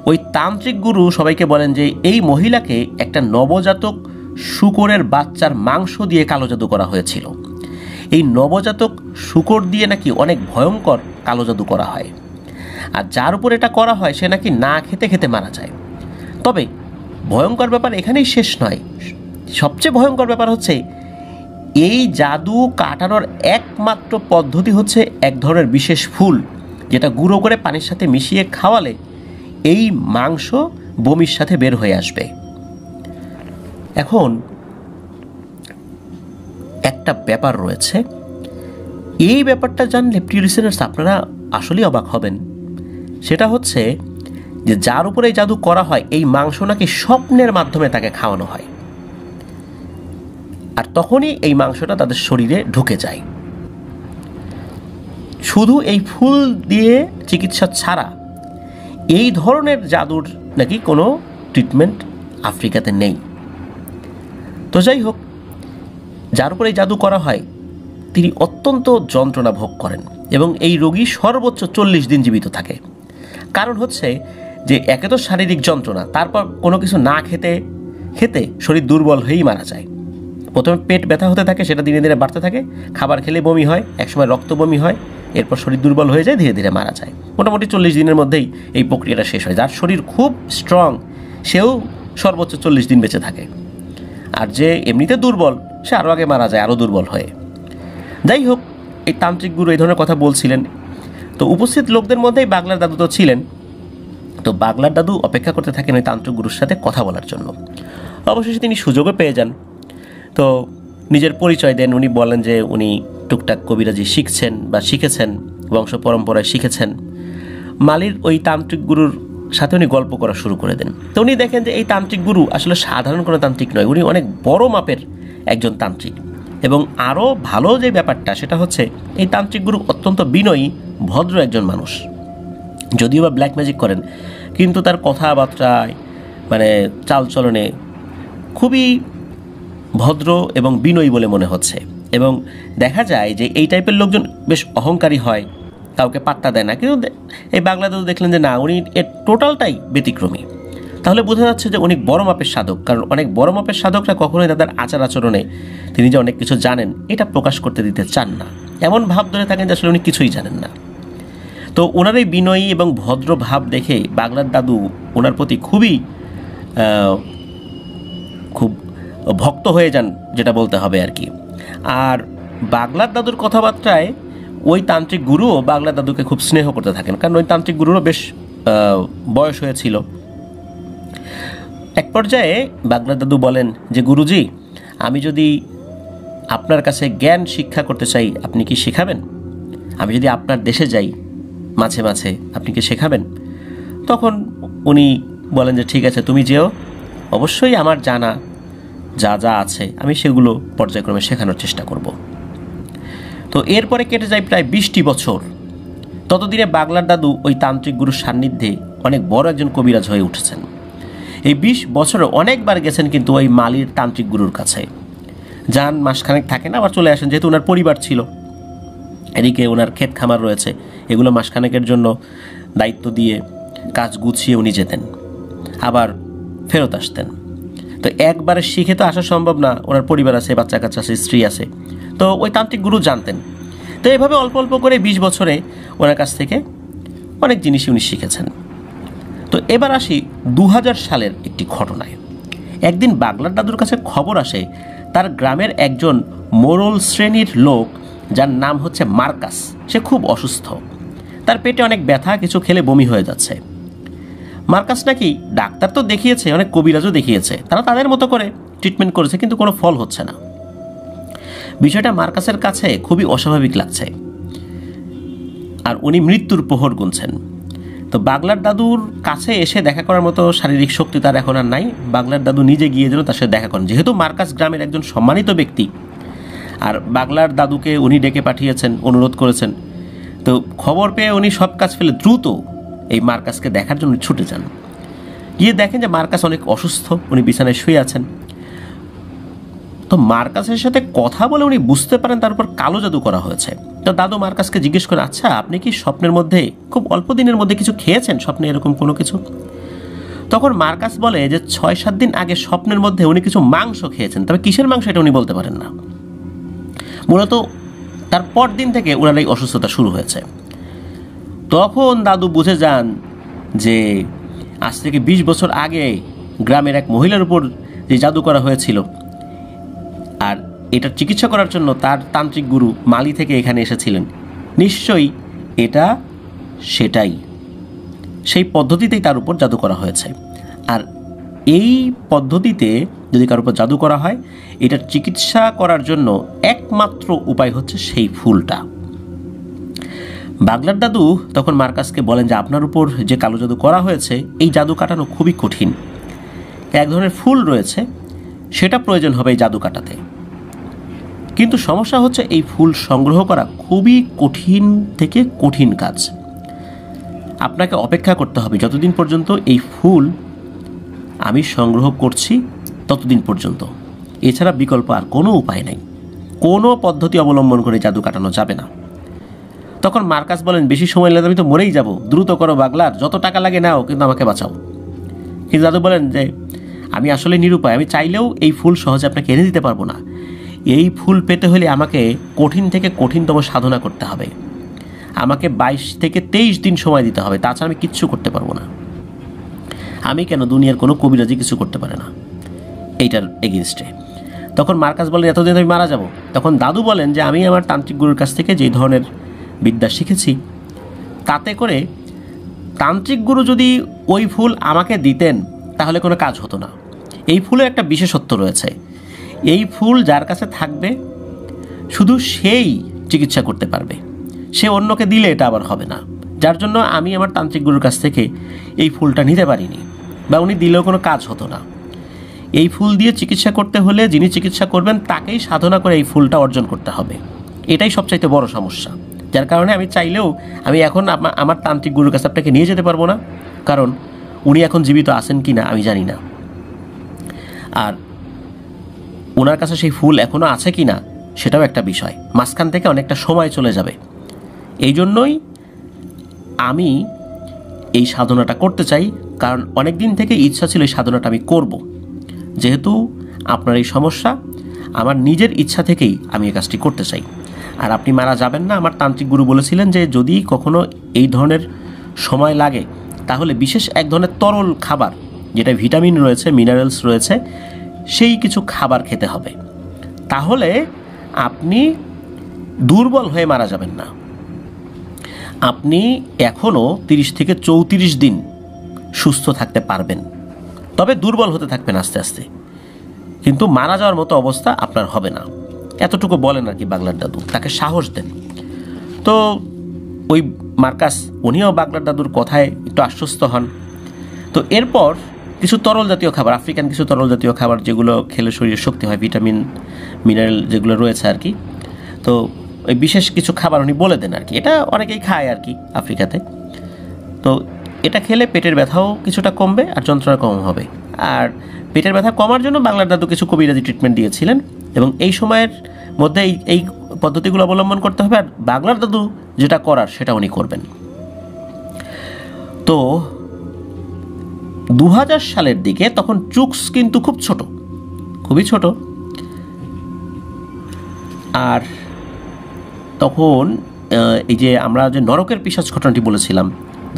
ওই তান্ত্রিক গুরু সবাইকে বলেন যে এই মহিলাকে একটা নবজাতক শূকরের বাচ্চার মাংস দিয়ে কালো জাদু করা হয়েছিল। এই নবজাতক শূকর দিয়ে নাকি অনেক ভয়ঙ্কর কালো জাদু করা হয়, আর যার উপর এটা করা হয় সে নাকি না খেতে খেতে মারা যায়। তবে ভয়ঙ্কর ব্যাপার এখানেই শেষ নয়, সবচেয়ে ভয়ঙ্কর ব্যাপার হচ্ছে এই জাদু কাটানোর একমাত্র পদ্ধতি হচ্ছে এক ধরনের বিশেষ ফুল, যেটা গুঁড়ো করে পানির সাথে মিশিয়ে খাওয়ালে এই মাংস বমির সাথে বের হয়ে আসবে। এখন একটা ব্যাপার রয়েছে, এই ব্যাপারটা জানলে প্রিয় লিসেনার্স আপনারা আসলেই অবাক হবেন। সেটা হচ্ছে যে যার উপরে এই জাদু করা হয় এই মাংস নাকি স্বপ্নের মাধ্যমে তাকে খাওয়ানো হয়, আর তখনই এই মাংসটা তাদের শরীরে ঢুকে যায়। শুধু এই ফুল দিয়ে চিকিৎসা ছাড়া এই ধরনের জাদুর নাকি কোনো ট্রিটমেন্ট আফ্রিকাতে নেই। তো যাই হোক, যার উপরে এই জাদু করা হয় তিনি অত্যন্ত যন্ত্রণা ভোগ করেন এবং এই রোগী সর্বোচ্চ 40 দিন জীবিত থাকে। কারণ হচ্ছে যে একে তো শারীরিক যন্ত্রণা, তারপর কোনো কিছু না খেতে খেতে শরীর দুর্বল হয়েই মারা যায়। প্রথমে পেট ব্যথা হতে থাকে, সেটা ধীরে ধীরে বাড়তে থাকে, খাবার খেলে বমি হয়, একসময় রক্ত বমি হয়, এরপর শরীর দুর্বল হয়ে যায়, ধীরে ধীরে মারা যায়। মোটামুটি 40 দিনের মধ্যেই এই প্রক্রিয়াটা শেষ হয়। যার শরীর খুব স্ট্রং সেও সর্বোচ্চ 40 দিন বেঁচে থাকে, আর যে এমনিতে দুর্বল সে আরও আগে মারা যায়, আরও দুর্বল হয়ে। যাই হোক, এই তান্ত্রিক গুরু এই ধরনের কথা বলছিলেন, তো উপস্থিত লোকদের মধ্যেই বাগলার দাদু তো ছিলেন। তো বাগলার দাদু অপেক্ষা করতে থাকেন ওই তান্ত্রিক গুরুর সাথে কথা বলার জন্য। অবশেষে তিনি সুযোগও পেয়ে যান। তো নিজের পরিচয় দেন, উনি বলেন যে উনি টুকটাক কবিরাজি শিখছেন বা শিখেছেন, বংশ পরম্পরায় শিখেছেন। মালির ওই তান্ত্রিক গুরুর সাথে উনি গল্প করা শুরু করে দেন। তো উনি দেখেন যে এই তান্ত্রিক গুরু আসলে সাধারণ কোনো তান্ত্রিক নয়, উনি অনেক বড় মাপের একজন তান্ত্রিক। এবং আরও ভালো যে ব্যাপারটা সেটা হচ্ছে এই তান্ত্রিক গুরু অত্যন্ত বিনয়ী, ভদ্র একজন মানুষ। যদিও বা ব্ল্যাক ম্যাজিক করেন, কিন্তু তার কথাবার্তায় মানে চালচলনে খুবই ভদ্র এবং বিনয়ী বলে মনে হচ্ছে। এবং দেখা যায় যে এই টাইপের লোকজন বেশ অহংকারী হয়, কাউকে পাত্তা দেয় না। কিন্তু এই বাংলা দাদু দেখলেন যে না, উনি এর টোটালটাই ব্যতিক্রমী। তাহলে বোঝা যাচ্ছে যে অনেক বড় মাপের সাধক, কারণ অনেক বড় মাপের সাধকরা কখনোই তাদের আচার আচরণে তিনি যে অনেক কিছু জানেন এটা প্রকাশ করতে দিতে চান না, এমন ভাব ধরে থাকেন যে আসলে উনি কিছুই জানেন না। তো ওনার এই বিনয়ী এবং ভদ্র ভাব দেখে বাগলার দাদু ওনার প্রতি খুব ভক্ত হয়ে যান, যেটা বলতে হবে আর কি। আর বাগলার দাদুর কথাবার্তায় ওই তান্ত্রিক গুরুও বাগলার দাদুকে খুব স্নেহ করতে থাকেন, কারণ ওই তান্ত্রিক গুরুরও বেশ বয়স হয়েছিল। এক পর্যায়ে বাগলার দাদু বলেন যে গুরুজি, আমি যদি আপনার কাছে জ্ঞান শিক্ষা করতে চাই আপনি কি শেখাবেন? আমি যদি আপনার দেশে যাই মাঝে মাঝে আপনি কি শেখাবেন? তখন উনি বলেন যে ঠিক আছে, তুমি যেও, অবশ্যই আমার জানা যা যা আছে আমি সেগুলো পর্যায়ক্রমে শেখানোর চেষ্টা করব। তো এরপরে কেটে যায় প্রায় 20টি বছর। ততদিনে বাগলার দাদু ওই তান্ত্রিক গুরুর সান্নিধ্যে অনেক বড় একজন কবিরাজ হয়ে উঠেছেন। এই 20 বছরে অনেকবার গেছেন কিন্তু ওই মালির তান্ত্রিক গুরুর কাছে। যান, মাসখানেক থাকেন, আবার চলে আসেন, যেহেতু ওনার পরিবার ছিল, এদিকে ওনার ক্ষেত খামার রয়েছে, এগুলো মাসখানেকের জন্য দায়িত্ব দিয়ে কাজ গুছিয়ে উনি যেতেন, আবার ফেরত আসতেন। তো একবারে শিখে তো আসা সম্ভব না, ওনার পরিবার আছে, বাচ্চা কাচ্চা আছে, স্ত্রী আছে। তো ওই তান্ত্রিক গুরু জানতেন। তো এভাবে অল্প অল্প করে 20 বছরে ওনার কাছ থেকে অনেক জিনিসই উনি শিখেছেন। তো এবার আসি 2000 সালের একটি ঘটনায়। একদিন বাগলার দাদুর কাছে খবর আসে তার গ্রামের একজন মোড়ল শ্রেণীর লোক, যার নাম হচ্ছে মার্কাস, সে খুব অসুস্থ, তার পেটে অনেক ব্যথা, কিছু খেলে বমি হয়ে যাচ্ছে। মার্কাস নাকি ডাক্তার তো দেখিয়েছে, অনেক কবিরাজও দেখিয়েছে, তারা তাদের মতো করে ট্রিটমেন্ট করেছে, কিন্তু কোনো ফল হচ্ছে না। বিষয়টা মার্কাসের কাছে খুবই অস্বাভাবিক লাগছে, আর উনি মৃত্যুর প্রহর গুনছেন। তো বাগলার দাদুর কাছে এসে দেখা করার মতো শারীরিক শক্তি তার এখন আর নাই। বাগলার দাদু নিজে গিয়ে যেন তার সাথে দেখা করেন, যেহেতু মার্কাস গ্রামের একজন সম্মানিত ব্যক্তি, আর বাগলার দাদুকে উনি ডেকে পাঠিয়েছেন, অনুরোধ করেছেন। তো খবর পেয়ে উনি সব কাজ ফেলে দ্রুত এই মার্কাসকে দেখার জন্য ছুটে যান। গিয়ে দেখেন যে মার্কাস অনেক অসুস্থ, উনি বিছানায় শুয়ে আছেন। তো মার্কাসের সাথে কথা বলে উনি বুঝতে পারেন তার উপর কালো জাদু করা হয়েছে। তো দাদু মার্কাসকে জিজ্ঞেস করে, আচ্ছা আপনি কি স্বপ্নের মধ্যে খুব অল্প দিনের মধ্যে কিছু খেয়েছেন, স্বপ্নে এরকম কোনো কিছু? তখন মার্কাস বলে যে 6-7 দিন আগে স্বপ্নের মধ্যে উনি কিছু মাংস খেয়েছেন, তবে কিসের মাংস এটা উনি বলতে পারেন না। মূলত তার পর দিন থেকে ওনার এই অসুস্থতা শুরু হয়েছে। তখন দাদু বুঝে যান যে আজ থেকে 20 বছর আগে গ্রামের এক মহিলার উপর যে জাদু করা হয়েছিল, আর এটার চিকিৎসা করার জন্য তার তান্ত্রিক গুরু মালি থেকে এখানে এসেছিলেন, নিশ্চয়ই এটা সেটাই, সেই পদ্ধতিতেই তার উপর জাদু করা হয়েছে। আর এই পদ্ধতিতে যদি কারোর উপর জাদু করা হয়, এটার চিকিৎসা করার জন্য একমাত্র উপায় হচ্ছে সেই ফুলটা। বাগলার দাদু তখন মার্কাসকে বলেন যে আপনার উপর যে কালো জাদু করা হয়েছে, এই জাদু কাটানো খুবই কঠিন। এক ধরনের ফুল রয়েছে, সেটা প্রয়োজন হবে এই জাদু কাটাতে, কিন্তু সমস্যা হচ্ছে এই ফুল সংগ্রহ করা খুবই কঠিন থেকে কঠিন কাজ। আপনাকে অপেক্ষা করতে হবে যতদিন পর্যন্ত এই ফুল আমি সংগ্রহ করছি ততদিন পর্যন্ত, এছাড়া বিকল্প আর কোনো উপায় নেই, কোনো পদ্ধতি অবলম্বন করে জাদু কাটানো যাবে না। তখন মার্কাস বলেন, বেশি সময় লাগলে আমি তো মরেই যাব, দ্রুত করো বাগলার, যত টাকা লাগে নাও, কিন্তু আমাকে বাঁচাও। কিন্তু দাদু বলেন যে আমি আসলে নিরুপায়, আমি চাইলেও এই ফুল সহজে আপনাকে এনে দিতে পারবো না। এই ফুল পেতে হলে আমাকে কঠিন থেকে কঠিনতম সাধনা করতে হবে, আমাকে 22 থেকে 23 দিন সময় দিতে হবে, তাছাড়া আমি কিচ্ছু করতে পারবো না। আমি কেন, দুনিয়ার কোনো কবিরাজি কিছু করতে পারে না এইটার এগেনস্টে। তখন মার্কাস বলেন, এতদিন আমি মারা যাব। তখন দাদু বলেন যে আমি আমার তান্ত্রিক গুরুর কাছ থেকে যেই ধরনের বিদ্যা শিখেছি, তাতে করে তান্ত্রিক গুরু যদি ওই ফুল আমাকে দিতেন তাহলে কোনো কাজ হতো না। এই ফুলের একটা বিশেষত্ব রয়েছে, এই ফুল যার কাছে থাকবে শুধু সেই চিকিৎসা করতে পারবে, সে অন্যকে দিলে এটা আবার হবে না। যার জন্য আমি আমার তান্ত্রিক গুরুর কাছ থেকে এই ফুলটা নিতে পারিনি, বা উনি দিলেও কোনো কাজ হতো না। এই ফুল দিয়ে চিকিৎসা করতে হলে যিনি চিকিৎসা করবেন তাকেই সাধনা করে এই ফুলটা অর্জন করতে হবে, এটাই সবচাইতে বড় সমস্যা। যার কারণে আমি চাইলেও আমি এখন আমার তান্ত্রিক গুরুর কাছে আপনাকে নিয়ে যেতে পারবো না, কারণ উনি এখন জীবিত আছেন কি না আমি জানি না, আর ওনার কাছে সেই ফুল এখনও আছে কি না সেটাও একটা বিষয়, মাঝখান থেকে অনেকটা সময় চলে যাবে। এই জন্যই আমি এই সাধনাটা করতে চাই, কারণ অনেক দিন থেকে ইচ্ছা ছিল এই সাধনাটা আমি করব। যেহেতু আপনার এই সমস্যা, আমার নিজের ইচ্ছা থেকেই আমি এই কাজটি করতে চাই। আর আপনি মারা যাবেন না, আমার তান্ত্রিক গুরু বলেছিলেন যে যদি কখনো এই ধরনের সময় লাগে তাহলে বিশেষ এক ধরনের তরল খাবার, যেটা ভিটামিন রয়েছে, মিনারেলস রয়েছে, সেই কিছু খাবার খেতে হবে, তাহলে আপনি দুর্বল হয়ে মারা যাবেন না। আপনি এখনও 30 থেকে 34 দিন সুস্থ থাকতে পারবেন, তবে দুর্বল হতে থাকবেন আস্তে আস্তে, কিন্তু মারা যাওয়ার মতো অবস্থা আপনার হবে না। এতটুকু বলেন আর কি বাগলার দাদু, তাকে সাহস দেন। তো ওই মার্কাস উনিও বাগলার দাদুর কথায় একটু আশ্বস্ত হন। তো এরপর কিছু তরল জাতীয় খাবার, আফ্রিকান কিছু তরল জাতীয় খাবার যেগুলো খেলে শরীরে শক্তি হয়, ভিটামিন মিনারেল যেগুলো রয়েছে আর কি, তো ওই বিশেষ কিছু খাবার উনি বলে দেন আর কি, এটা অনেকেই খায় আর কি আফ্রিকাতে। তো এটা খেলে পেটের ব্যথাও কিছুটা কমবে আর যন্ত্রণা কম হবে। আর পেটের ব্যথা কমার জন্য বাংলার দাদু কিছু কবিরাজি ট্রিটমেন্ট দিয়েছিলেন, এবং এই সময়ের মধ্যে এই পদ্ধতিগুলো অবলম্বন করতে হবে। আর বাংলার দাদু যেটা করার সেটা উনি করবেন। তো 2000 সালের দিকে তখন চুকস কিন্তু খুব ছোট, খুবই ছোট, আর তখন এই যে আমরা যে নরকের পিশাচ ঘটনাটি বলেছিলাম,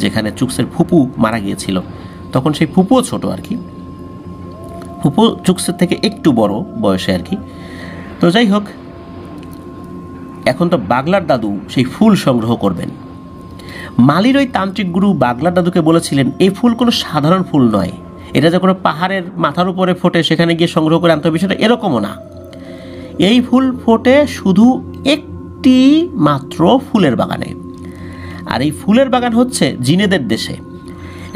যেখানে চুকসের ফুপু মারা গিয়েছিল, তখন সেই ফুপুও ছোট আর কি, ফুপু চুকসের থেকে একটু বড় বয়সে আর কি। তো যাই হোক, এখন তো বাগলার দাদু সেই ফুল সংগ্রহ করবেন। মালির ওই তান্ত্রিক গুরু বাগলার দাদুকে বলেছিলেন এই ফুল কোনো সাধারণ ফুল নয়, এটা যে কোনো পাহাড়ের মাথার উপরে ফোটে সেখানে গিয়ে সংগ্রহ করে আনতে হবে বিষয়টা এরকমও না। এই ফুল ফোটে শুধু একটি মাত্র ফুলের বাগানে, আর এই ফুলের বাগান হচ্ছে জিনেদের দেশে।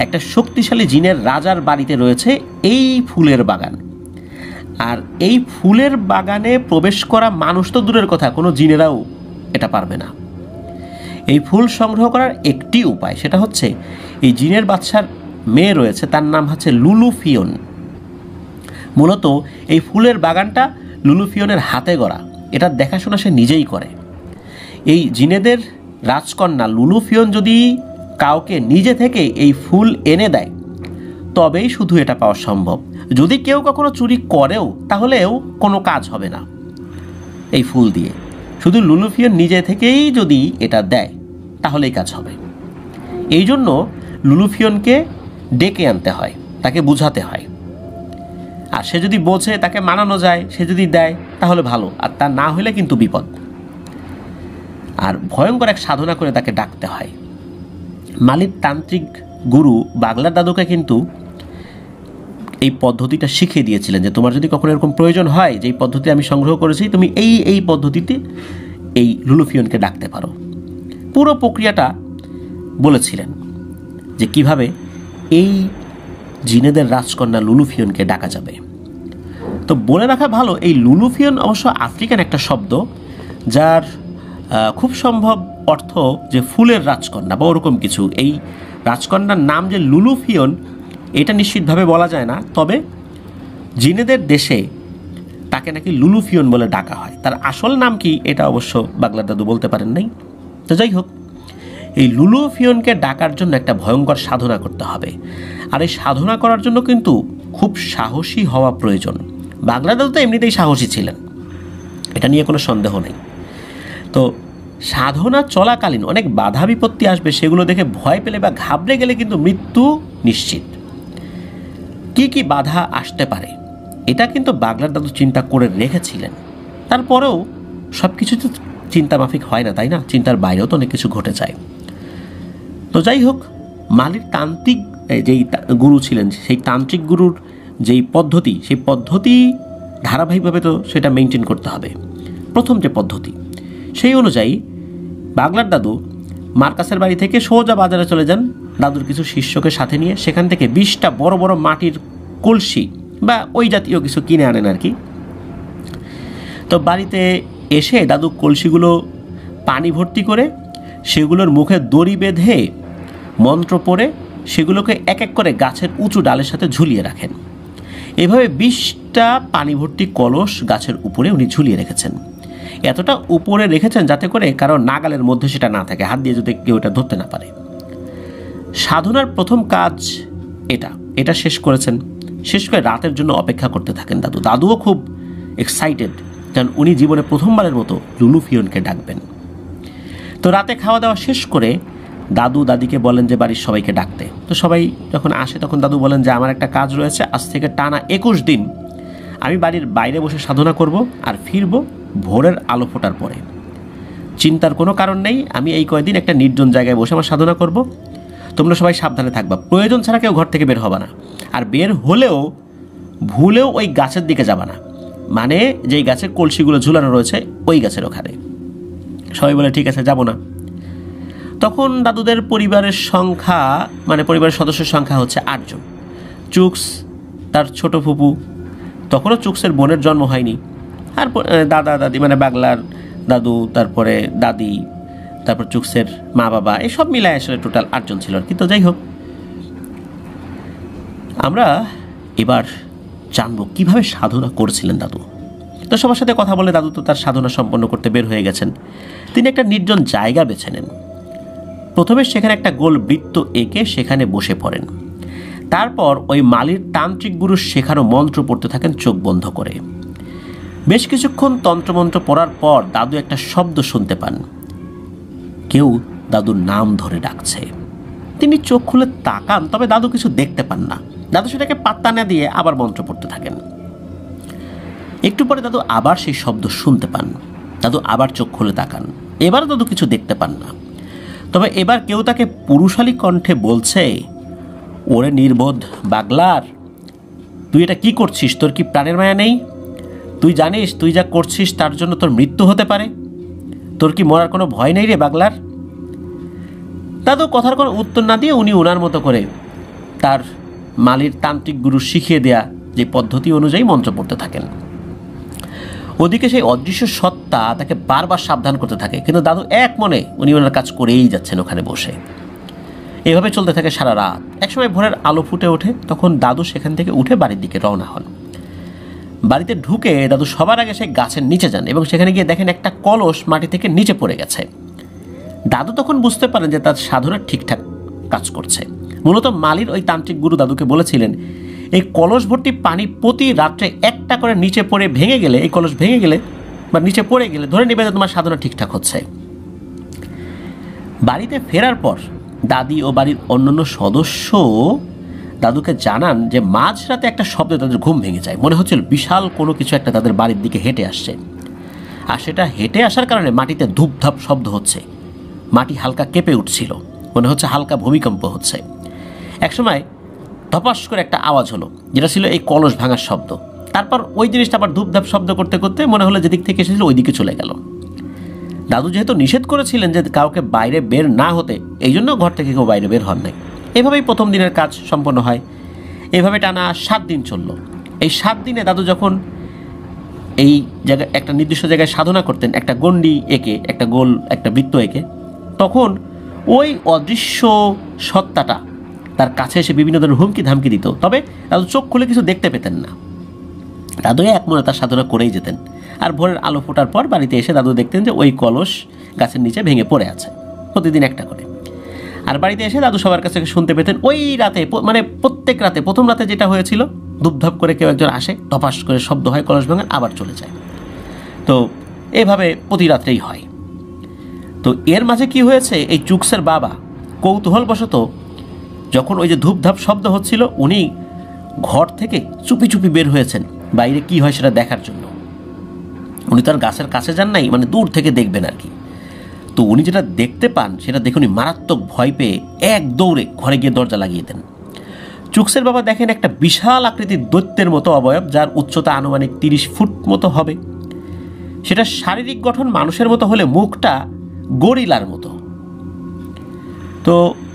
একটা শক্তিশালী জিনের রাজার বাড়িতে রয়েছে এই ফুলের বাগান, আর এই ফুলের বাগানে প্রবেশ করা মানুষ তো দূরের কথা, কোনো জিনেরাও এটা পারবে না। এই ফুল সংগ্রহ করার একটি উপায়, সেটা হচ্ছে এই জিনের বাদশার মেয়ে রয়েছে, তার নাম হচ্ছে লুলুফিয়ন। মূলত এই ফুলের বাগানটা লুলুফিয়নের হাতে গড়া, এটা দেখাশোনা সে নিজেই করে। এই জিনেদের রাজকন্যা লুলুফিয়ন যদি কাউকে নিজে থেকে এই ফুল এনে দেয় তবেই শুধু এটা পাওয়া সম্ভব। যদি কেউ কখনো চুরি করেও তাহলেও কোনো কাজ হবে না এই ফুল দিয়ে। শুধু লুলুফিয়ন নিজে থেকেই যদি এটা দেয় তাহলেই কাজ হবে। এই জন্য লুলুফিয়নকে ডেকে আনতে হয়, তাকে বুঝাতে হয়। আর সে যদি বোঝে, তাকে মানানো যায়, সে যদি দেয় তাহলে ভালো, আর তা না হলে কিন্তু বিপদ। আর ভয়ঙ্কর এক সাধনা করে তাকে ডাকতে হয়। মালির তান্ত্রিক গুরু বাগলার দাদুকে কিন্তু এই পদ্ধতিটা শিখিয়ে দিয়েছিলেন যে তোমার যদি কখনো এরকম প্রয়োজন হয় যে এই পদ্ধতি আমি সংগ্রহ করেছি, তুমি এই পদ্ধতিতে এই লুলুফিয়নকে ডাকতে পারো। পুরো প্রক্রিয়াটা বলেছিলেন যে কিভাবে এই জিনেদের রাজকন্যা লুলুফিয়নকে ডাকা যাবে। তো বলে রাখা ভালো, এই লুলুফিয়ন অবশ্য আফ্রিকান একটা শব্দ, যার খুব সম্ভব অর্থ যে ফুলের রাজকন্যা বা ওরকম কিছু। এই রাজকন্যার নাম যে লুলুফিয়ন এটা নিশ্চিতভাবে বলা যায় না, তবে জিনেদের দেশে তাকে নাকি লুলুফিয়ন বলে ডাকা হয়। তার আসল নাম কি এটা অবশ্য বাগলার দাদু বলতে পারেন নাই। তো যাই হোক, এই লুলুফিয়নকে ডাকার জন্য একটা ভয়ঙ্কর সাধনা করতে হবে। আর এই সাধনা করার জন্য কিন্তু খুব সাহসী হওয়া প্রয়োজন। বাগলার দাদু তো এমনিতেই সাহসী ছিলেন, এটা নিয়ে কোনো সন্দেহ নেই। তো সাধনা চলাকালীন অনেক বাধা বিপত্তি আসবে, সেগুলো দেখে ভয় পেলে বা ঘাবড়ে গেলে কিন্তু মৃত্যু নিশ্চিত। কি কি বাধা আসতে পারে এটা কিন্তু বাগলার দাদু চিন্তা করে রেখেছিলেন। তারপরেও সব কিছু তো চিন্তা মাফিক হয় না, তাই না? চিন্তার বাইরেও তো অনেক কিছু ঘটে যায়। তো যাই হোক, মালির তান্ত্রিক যেই গুরু ছিলেন, সেই তান্ত্রিক গুরুর যেই পদ্ধতি, সেই পদ্ধতি ধারাবাহিকভাবে তো সেটা মেনটেন করতে হবে। প্রথম যে পদ্ধতি, সেই অনুযায়ী বাগলার দাদু মার্কাসের বাড়ি থেকে সোজা বাজারে চলে যান দাদুর কিছু শিষ্যকে সাথে নিয়ে। সেখান থেকে 20টা বড় বড় মাটির কলসি বা ওই জাতীয় কিছু কিনে আনেন আর কি। তো বাড়িতে এসে দাদু কলসিগুলো পানি ভর্তি করে সেগুলোর মুখে দড়ি বেঁধে মন্ত্র পড়ে সেগুলোকে এক এক করে গাছের উঁচু ডালের সাথে ঝুলিয়ে রাখেন। এভাবে 20টা পানি ভর্তি কলস গাছের উপরে উনি ঝুলিয়ে রেখেছেন। এতটা উপরে রেখেছেন যাতে করে কারো নাগালের মধ্যে সেটা না থাকে, হাত দিয়ে যদি কেউ এটা ধরতে না পারে। সাধনার প্রথম কাজ এটা শেষ করেছেন। শেষ করে রাতের জন্য অপেক্ষা করতে থাকেন দাদু। দাদুও খুব এক্সাইটেড, কারণ উনি জীবনে প্রথমবারের মতো লুলুফিয়নকে ডাকবেন। তো রাতে খাওয়া দাওয়া শেষ করে দাদু দাদিকে বলেন যে বাড়ির সবাইকে ডাকতে। তো সবাই যখন আসে তখন দাদু বলেন যে আমার একটা কাজ রয়েছে, আজ থেকে টানা 21 দিন আমি বাড়ির বাইরে বসে সাধনা করব আর ফিরব ভোরের আলো ফোটার পরে। চিন্তার কোনো কারণ নেই, আমি এই কয়েকদিন একটা নির্জন জায়গায় বসে আমার সাধনা করব। তোমরা সবাই সাবধানে থাকবা, প্রয়োজন ছাড়া কেউ ঘর থেকে বের হবা না। আর বের হলেও ভুলেও ওই গাছের দিকে যাবা না, মানে যেই গাছের কলসিগুলো ঝুলানো রয়েছে ওই গাছের ওখানে। সবাই বলে ঠিক আছে, যাব না। তখন দাদুদের পরিবারের সংখ্যা, মানে পরিবারের সদস্যের সংখ্যা হচ্ছে 8 জন। চুক্স, তার ছোট ফুপু, তখনও চুক্সের বোনের জন্ম হয়নি, আর দাদা দাদি মানে বাগলার দাদু, তারপরে দাদি, তারপর চুক্সের মা বাবা, এসব মিলায় আসলে টোটাল 8 জন ছিল আর কি। তো যাই হোক, আমরা এবার জানবো কিভাবে সাধনা করেছিলেন দাদু। তো সবার সাথে কথা বলে দাদু তো তার সাধনা সম্পন্ন করতে বের হয়ে গেছেন। তিনি একটা নির্জন জায়গা বেছে নেন। প্রথমে সেখানে একটা গোল বৃত্ত এঁকে সেখানে বসে পড়েন। তারপর ওই মালির তান্ত্রিক গুরুর শেখানো মন্ত্র পড়তে থাকেন চোখ বন্ধ করে। বেশ কিছুক্ষণ তন্ত্রমন্ত্র পড়ার পর দাদু একটা শব্দ শুনতে পান, কেউ দাদুর নাম ধরে ডাকছে। তিনি চোখ খুলে তাকান, তবে দাদু কিছু দেখতে পান না। দাদু সেটাকে পাত্তা না দিয়ে আবার মন্ত্র পড়তে থাকেন। একটু পরে দাদু আবার সেই শব্দ শুনতে পান। দাদু আবার চোখ খুলে তাকান, এবার দাদু কিছু দেখতে পান না। তবে এবার কেউ তাকে পুরুষালী কণ্ঠে বলছে, ওরে নির্বোধ বাগলার, তুই এটা কি করছিস? তোর কি প্রাণের মায়া নেই? তুই জানিস তুই যা করছিস তার জন্য তোর মৃত্যু হতে পারে? তোর কি মরার কোনো ভয় নেই রে বাগলার? দাদু কথার কোনো উত্তর না দিয়ে উনি ওনার মতো করে তার মালির তান্ত্রিক গুরু শিখিয়ে দেয়া যে পদ্ধতি অনুযায়ী মন্ত্র পড়তে থাকেন। ওদিকে সেই অদৃশ্য সত্তা তাকে বারবার সাবধান করতে থাকে, কিন্তু দাদু এক মনে উনি ওনার কাজ করেই যাচ্ছেন ওখানে বসে। এভাবে চলতে থাকে সারা রাত। একসময় ভোরের আলো ফুটে ওঠে, তখন দাদু সেখান থেকে উঠে বাড়ির দিকে রওনা হন। বাড়িতে ঢুকে দাদু সবার আগে সেই গাছের নিচে যান এবং সেখানে গিয়ে দেখেন একটা কলস মাটি থেকে নিচে পড়ে গেছে। দাদু তখন বুঝতে পারেন যে তার সাধনা ঠিকঠাক কাজ করছে। মূলত মালির ওই তান্ত্রিক গুরু দাদুকে বলেছিলেন এই কলস ভর্তি পানি প্রতি রাত্রে একটা করে নিচে পড়ে ভেঙে গেলে, এই কলস ভেঙে গেলে বা নিচে পড়ে গেলে ধরে নেবে যে তোমার সাধনা ঠিকঠাক হচ্ছে। বাড়িতে ফেরার পর দাদি ও বাড়ির অন্যান্য সদস্য দাদুকে জানান যে মাঝরাতে একটা শব্দে তাদের ঘুম ভেঙে যায়। মনে হচ্ছিল বিশাল কোনো কিছু একটা তাদের বাড়ির দিকে হেঁটে আসছে, আর সেটা হেঁটে আসার কারণে মাটিতে ধূপধাপ শব্দ হচ্ছে, মাটি হালকা কেঁপে উঠছিল, মনে হচ্ছে হালকা ভূমিকম্প হচ্ছে। একসময় ধপাস করে একটা আওয়াজ হলো, যেটা ছিল এই কলস ভাঙার শব্দ। তারপর ওই জিনিসটা আবার ধূপধাপ শব্দ করতে করতে মনে হলো যেদিক থেকে এসেছিল ওই দিকে চলে গেল। দাদু যেহেতু নিষেধ করেছিলেন যে কাউকে বাইরে বের না হতে, এই জন্য ঘর থেকে কেউ বাইরে বের হন নাই। এভাবেই প্রথম দিনের কাজ সম্পন্ন হয়। এইভাবে টানা 7 দিন চলল। এই 7 দিনে দাদু যখন এই জায়গায় একটা নির্দিষ্ট জায়গায় সাধনা করতেন, একটা গণ্ডি এঁকে, একটা গোল একটা বৃত্ত এঁকে, তখন ওই অদৃশ্য সত্তাটা তার কাছে এসে বিভিন্ন ধরনের হুমকি ধামকি দিত। তবে দাদু চোখ খুলে কিছু দেখতে পেতেন না। দাদু এক মনে তার সাধনা করেই যেতেন। আর ভোরের আলো ফোটার পর বাড়িতে এসে দাদু দেখতেন যে ওই কলস গাছের নিচে ভেঙে পড়ে আছে, প্রতিদিন একটা করে। আর বাড়িতে এসে দাদু সবার কাছ থেকে শুনতে পেতেন ওই রাতে, মানে প্রত্যেক রাতে, প্রথম রাতে যেটা হয়েছিল, ধূপধাপ করে কেউ একজন আসে, টপাস করে শব্দ হয়, কলস ভাঙার আবার চলে যায়। তো এভাবে প্রতি রাত্রেই হয়। তো এর মাঝে কি হয়েছে, এই চুকসের বাবা কৌতূহলবশত যখন ওই যে ধূপধাপ শব্দ হচ্ছিল, উনি ঘর থেকে চুপি চুপি বের হয়েছেন বাইরে কি হয় সেটা দেখার জন্য। উনি তো আর গাছের কাছে যান নাই, মানে দূর থেকে দেখবেন আর কি। তো উনি যেটা দেখতে পান সেটা দেখে উনি মারাত্মক ভয় পেয়ে এক দৌড়ে ঘরে গিয়ে দরজা লাগিয়ে দেন। চুকসের বাবা দেখেন একটা বিশাল আকৃতির দৈত্যের মতো অবয়ব, যার উচ্চতা আনুমানিক 30 ফুট মতো হবে। সেটা শারীরিক গঠন মানুষের মতো হলে মুখটা গরিলার মতো। তো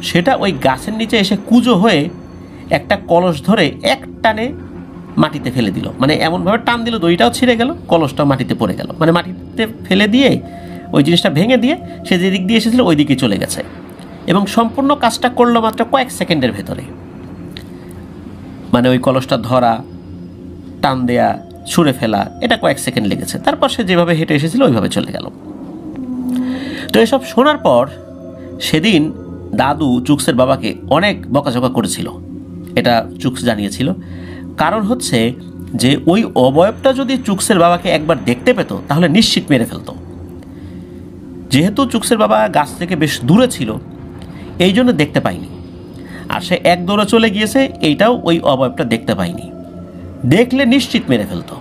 সেটা ওই গাছের নিচে এসে কুজো হয়ে একটা কলস ধরে এক টানে মাটিতে ফেলে দিল। মানে এমনভাবে টান দিল দড়িটাও ছিঁড়ে গেল, কলসটাও মাটিতে পড়ে গেল। মানে মাটিতে ফেলে দিয়ে ওই জিনিসটা ভেঙে দিয়ে সে যেদিক দিয়ে এসেছিল ওই দিকে চলে গেছে। এবং সম্পূর্ণ কাজটা করলো মাত্র কয়েক সেকেন্ডের ভেতরে। মানে ওই কলসটা ধরা, টান দেয়া, ছুঁড়ে ফেলা, এটা কয়েক সেকেন্ড লেগেছে। তারপর সে যেভাবে হেঁটে এসেছিল ওইভাবে চলে গেল। তো এসব শোনার পর সেদিন দাদু চুকসের বাবাকে অনেক বকাঝকা করেছিল, এটা চুকস জানিয়েছিল। কারণ হচ্ছে যে ওই অবয়বটা যদি চুকসের বাবাকে একবার দেখতে পেত তাহলে নিশ্চিত মেরে ফেলত। যেহেতু চুকসের বাবা গাছ থেকে বেশ দূরে ছিল, এই জন্য দেখতে পায়নি। আর সে এক দৌড়ে চলে গিয়েছে, এইটাও ওই অবয়বটা দেখতে পায়নি। দেখলে নিশ্চিত মেরে ফেলত,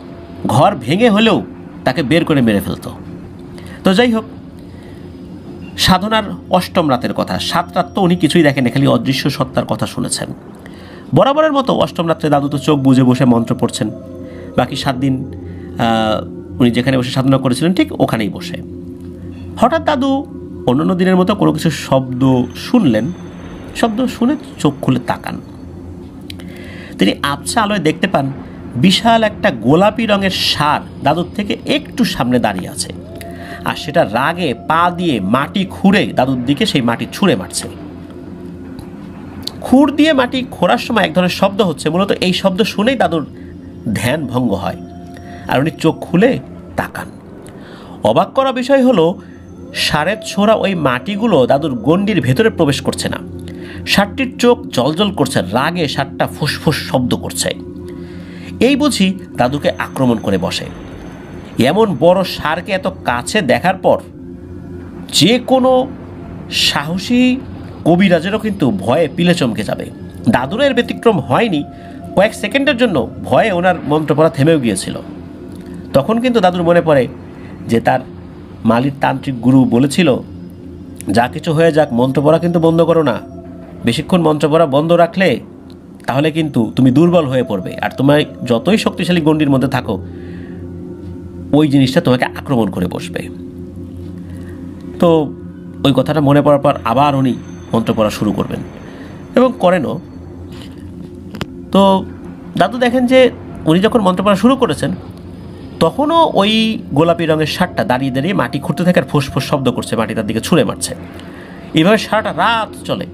ঘর ভেঙে হলেও তাকে বের করে মেরে ফেলত। তো যাই হোক, সাধনার 8ম রাতের কথা। 7 রাত তো উনি কিছুই দেখেন, খালি অদৃশ্য সত্তার কথা শুনেছেন। বরাবরের মতো 8ম রাত্রে দাদু তো চোখ বুজে বসে মন্ত্র পড়ছেন। বাকি 7 দিন উনি যেখানে বসে সাধনা করেছিলেন ঠিক ওখানেই বসে। হঠাৎ দাদু অন্যান্য দিনের মতো কোনো কিছু শব্দ শুনলেন। শব্দ শুনে চোখ খুলে তাকান। তিনি আবছা আলোয় দেখতে পান বিশাল একটা গোলাপি রঙের ষাঁড় দাদুর থেকে একটু সামনে দাঁড়িয়ে আছে। আর সেটা রাগে পা দিয়ে মাটি খুঁড়ে দাদুর দিকে সেই মাটি ছুঁড়ে মারছে। খুঁড় দিয়ে মাটি খোঁড়ার সময় এক ধরনের শব্দ হচ্ছে। মূলত এই শব্দ শুনেই দাদুর ধ্যান ভঙ্গ হয় আর উনি চোখ খুলে তাকান। অবাক করা বিষয় হলো, ষাঁড়ের ছোড়া ওই মাটিগুলো দাদুর গণ্ডির ভেতরে প্রবেশ করছে না। ষাঁড়টির চোখ জলজল করছে, রাগে ষাঁড়টা ফুসফুস শব্দ করছে। এই বুঝি দাদুকে আক্রমণ করে বসে। এমন বড় ষাঁড়কে এত কাছে দেখার পর যে কোনো সাহসী কবিরাজেরও কিন্তু ভয়ে পিলে চমকে যাবে। দাদুর এর ব্যতিক্রম হয়নি। কয়েক সেকেন্ডের জন্য ভয়ে ওনার মন্ত্র পড়া থেমেও গিয়েছিল। তখন কিন্তু দাদুর মনে পড়ে যে তার মালির তান্ত্রিক গুরু বলেছিল, যা কিছু হয়ে যাক মন্ত্র পড়া কিন্তু বন্ধ করো না। বেশিক্ষণ মন্ত্র পড়া বন্ধ রাখলে তাহলে কিন্তু তুমি দুর্বল হয়ে পড়বে, আর তোমার যতই শক্তিশালী গণ্ডির মধ্যে থাকো ওই জিনিসটা তোমাকে আক্রমণ করে বসবে। তো ওই কথাটা মনে পড়ার পর আবার উনি মন্ত্র পড়া শুরু করবেন এবং করেনও। তো দাদু দেখেন যে উনি যখন মন্ত্র পড়া শুরু করেছেন তখনও ওই গোলাপি রঙের ষাঁড়টা দাঁড়িয়ে দাঁড়িয়ে মাটি খুঁড়তে থাকার ফুসফুস শব্দ করছে, মাটি তার দিকে ছুঁড়ে মারছে। এইভাবে সারাটা রাত চলে।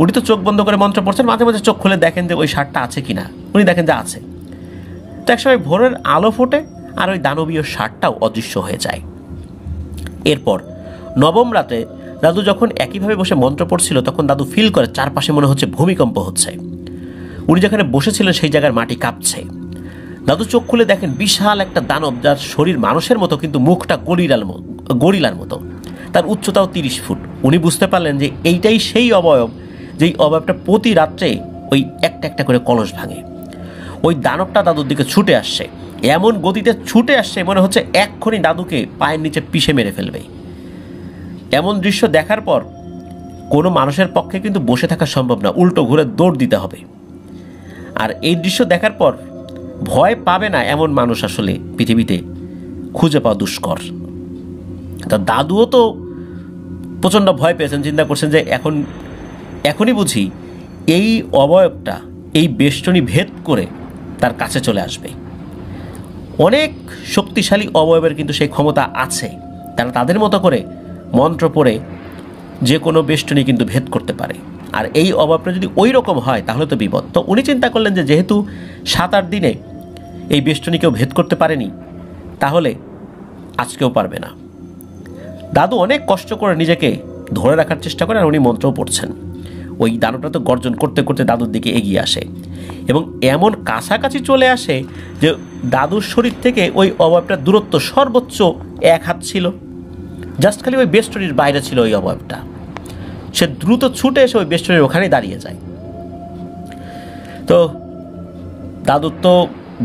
উনি তো চোখ বন্ধ করে মন্ত্র পড়ছেন, মাঝে মাঝে চোখ খুলে দেখেন যে ওই ষাঁড়টা আছে কিনা। উনি দেখেন যে আছে। তো একসময় ভোরের আলো ফোটে আর ওই দানবীয় ষাঁড়টাও অদৃশ্য হয়ে যায়। এরপর নবম রাতে দাদু যখন একইভাবে বসে মন্ত্র পড়ছিল তখন দাদু ফিল করে চারপাশে মনে হচ্ছে ভূমিকম্প হচ্ছে। উনি যেখানে বসেছিলেন সেই জায়গার মাটি কাঁপছে। দাদু চোখ খুলে দেখেন বিশাল একটা দানব, যার শরীর মানুষের মতো কিন্তু মুখটা গরিলার মতো, তার উচ্চতাও 30 ফুট। উনি বুঝতে পারলেন যে এইটাই সেই অবয়ব, যেই অবয়বটা প্রতি রাত্রে ওই একটা একটা করে কলস ভাঙে। ওই দানবটা দাদুর দিকে ছুটে আসছে, এমন গতিতে ছুটে আসছে মনে হচ্ছে এক্ষুনি দাদুকে পায়ের নিচে পিষে মেরে ফেলবে। এমন দৃশ্য দেখার পর কোনো মানুষের পক্ষে কিন্তু বসে থাকা সম্ভব না, উল্টো ঘুরে দৌড় দিতে হবে। আর এই দৃশ্য দেখার পর ভয় পাবে না এমন মানুষ আসলে পৃথিবীতে খুঁজে পাওয়া দুষ্কর। তা দাদুও তো প্রচণ্ড ভয় পেয়েছেন, চিন্তা করছেন যে এখনই বুঝি এই অবয়বটা এই বেষ্টনী ভেদ করে তার কাছে চলে আসবে। অনেক শক্তিশালী অবয়বের কিন্তু সেই ক্ষমতা আছে, তারা তাদের মতো করে মন্ত্র পড়ে যে কোনো বেষ্টনী কিন্তু ভেদ করতে পারে। আর এই অবয়বটা যদি ওই রকম হয় তাহলে তো বিপদ। তো উনি চিন্তা করলেন যে যেহেতু 7-8 দিনে এই বেষ্টনী কেউ ভেদ করতে পারেনি, তাহলে আজকেও পারবে না। দাদু অনেক কষ্ট করে নিজেকে ধরে রাখার চেষ্টা করেন আর উনি মন্ত্রও পড়ছেন। ওই দানবটা তো গর্জন করতে করতে দাদুর দিকে এগিয়ে আসে এবং এমন কাছাকাছি চলে আসে যে দাদুর শরীর থেকে ওই অবয়বটার দূরত্ব সর্বোচ্চ 1 হাত ছিল। জাস্ট খালি ওই বেষ্টনীর বাইরে ছিল ওই অবয়বটা। সে দ্রুত ছুটে এসে ওই বেষ্টনীর ওখানেই দাঁড়িয়ে যায়। তো দাদুর তো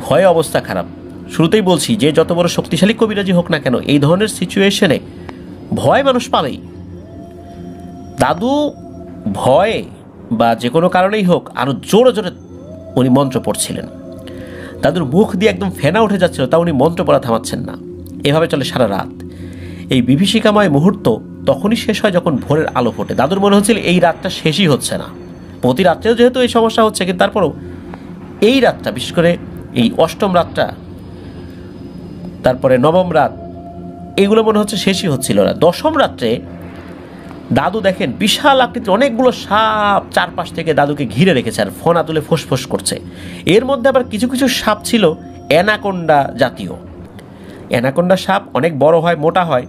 ভয়ে অবস্থা খারাপ। শুরুতেই বলছি যে যত বড় শক্তিশালী কবিরাজি হোক না কেন, এই ধরনের সিচুয়েশনে ভয় মানুষ পাবেই। দাদু ভয়ে বা যে কোনো কারণেই হোক আরও জোরে জোরে উনি মন্ত্র পড়ছিলেন। দাদুর মুখ দিয়ে একদম ফেনা উঠে যাচ্ছিল, তা উনি মন্ত্র পড়া থামাচ্ছেন না। এভাবে চলে সারা রাত। এই বিভীষিকাময় মুহূর্ত তখনই শেষ হয় যখন ভোরের আলো ফোটে। দাদুর মনে হচ্ছিল এই রাতটা শেষই হচ্ছে না। প্রতি রাত্রেও যেহেতু এই সমস্যা হচ্ছে, কিন্তু তারপরেও এই রাতটা, বিশেষ করে এই 8ম রাতটা, তারপরে 9ম রাত, এইগুলো মনে হচ্ছে শেষই হচ্ছিল না। 10ম রাত্রে দাদু দেখেন বিশাল আকৃতির অনেকগুলো সাপ চারপাশ থেকে দাদুকে ঘিরে রেখেছে আর ফোনা তুলে ফোঁস করছে। এর মধ্যে আবার কিছু কিছু সাপ ছিল অ্যানাকোন্ডা জাতীয়। অ্যানাকোন্ডা সাপ অনেক বড় হয়, মোটা হয়,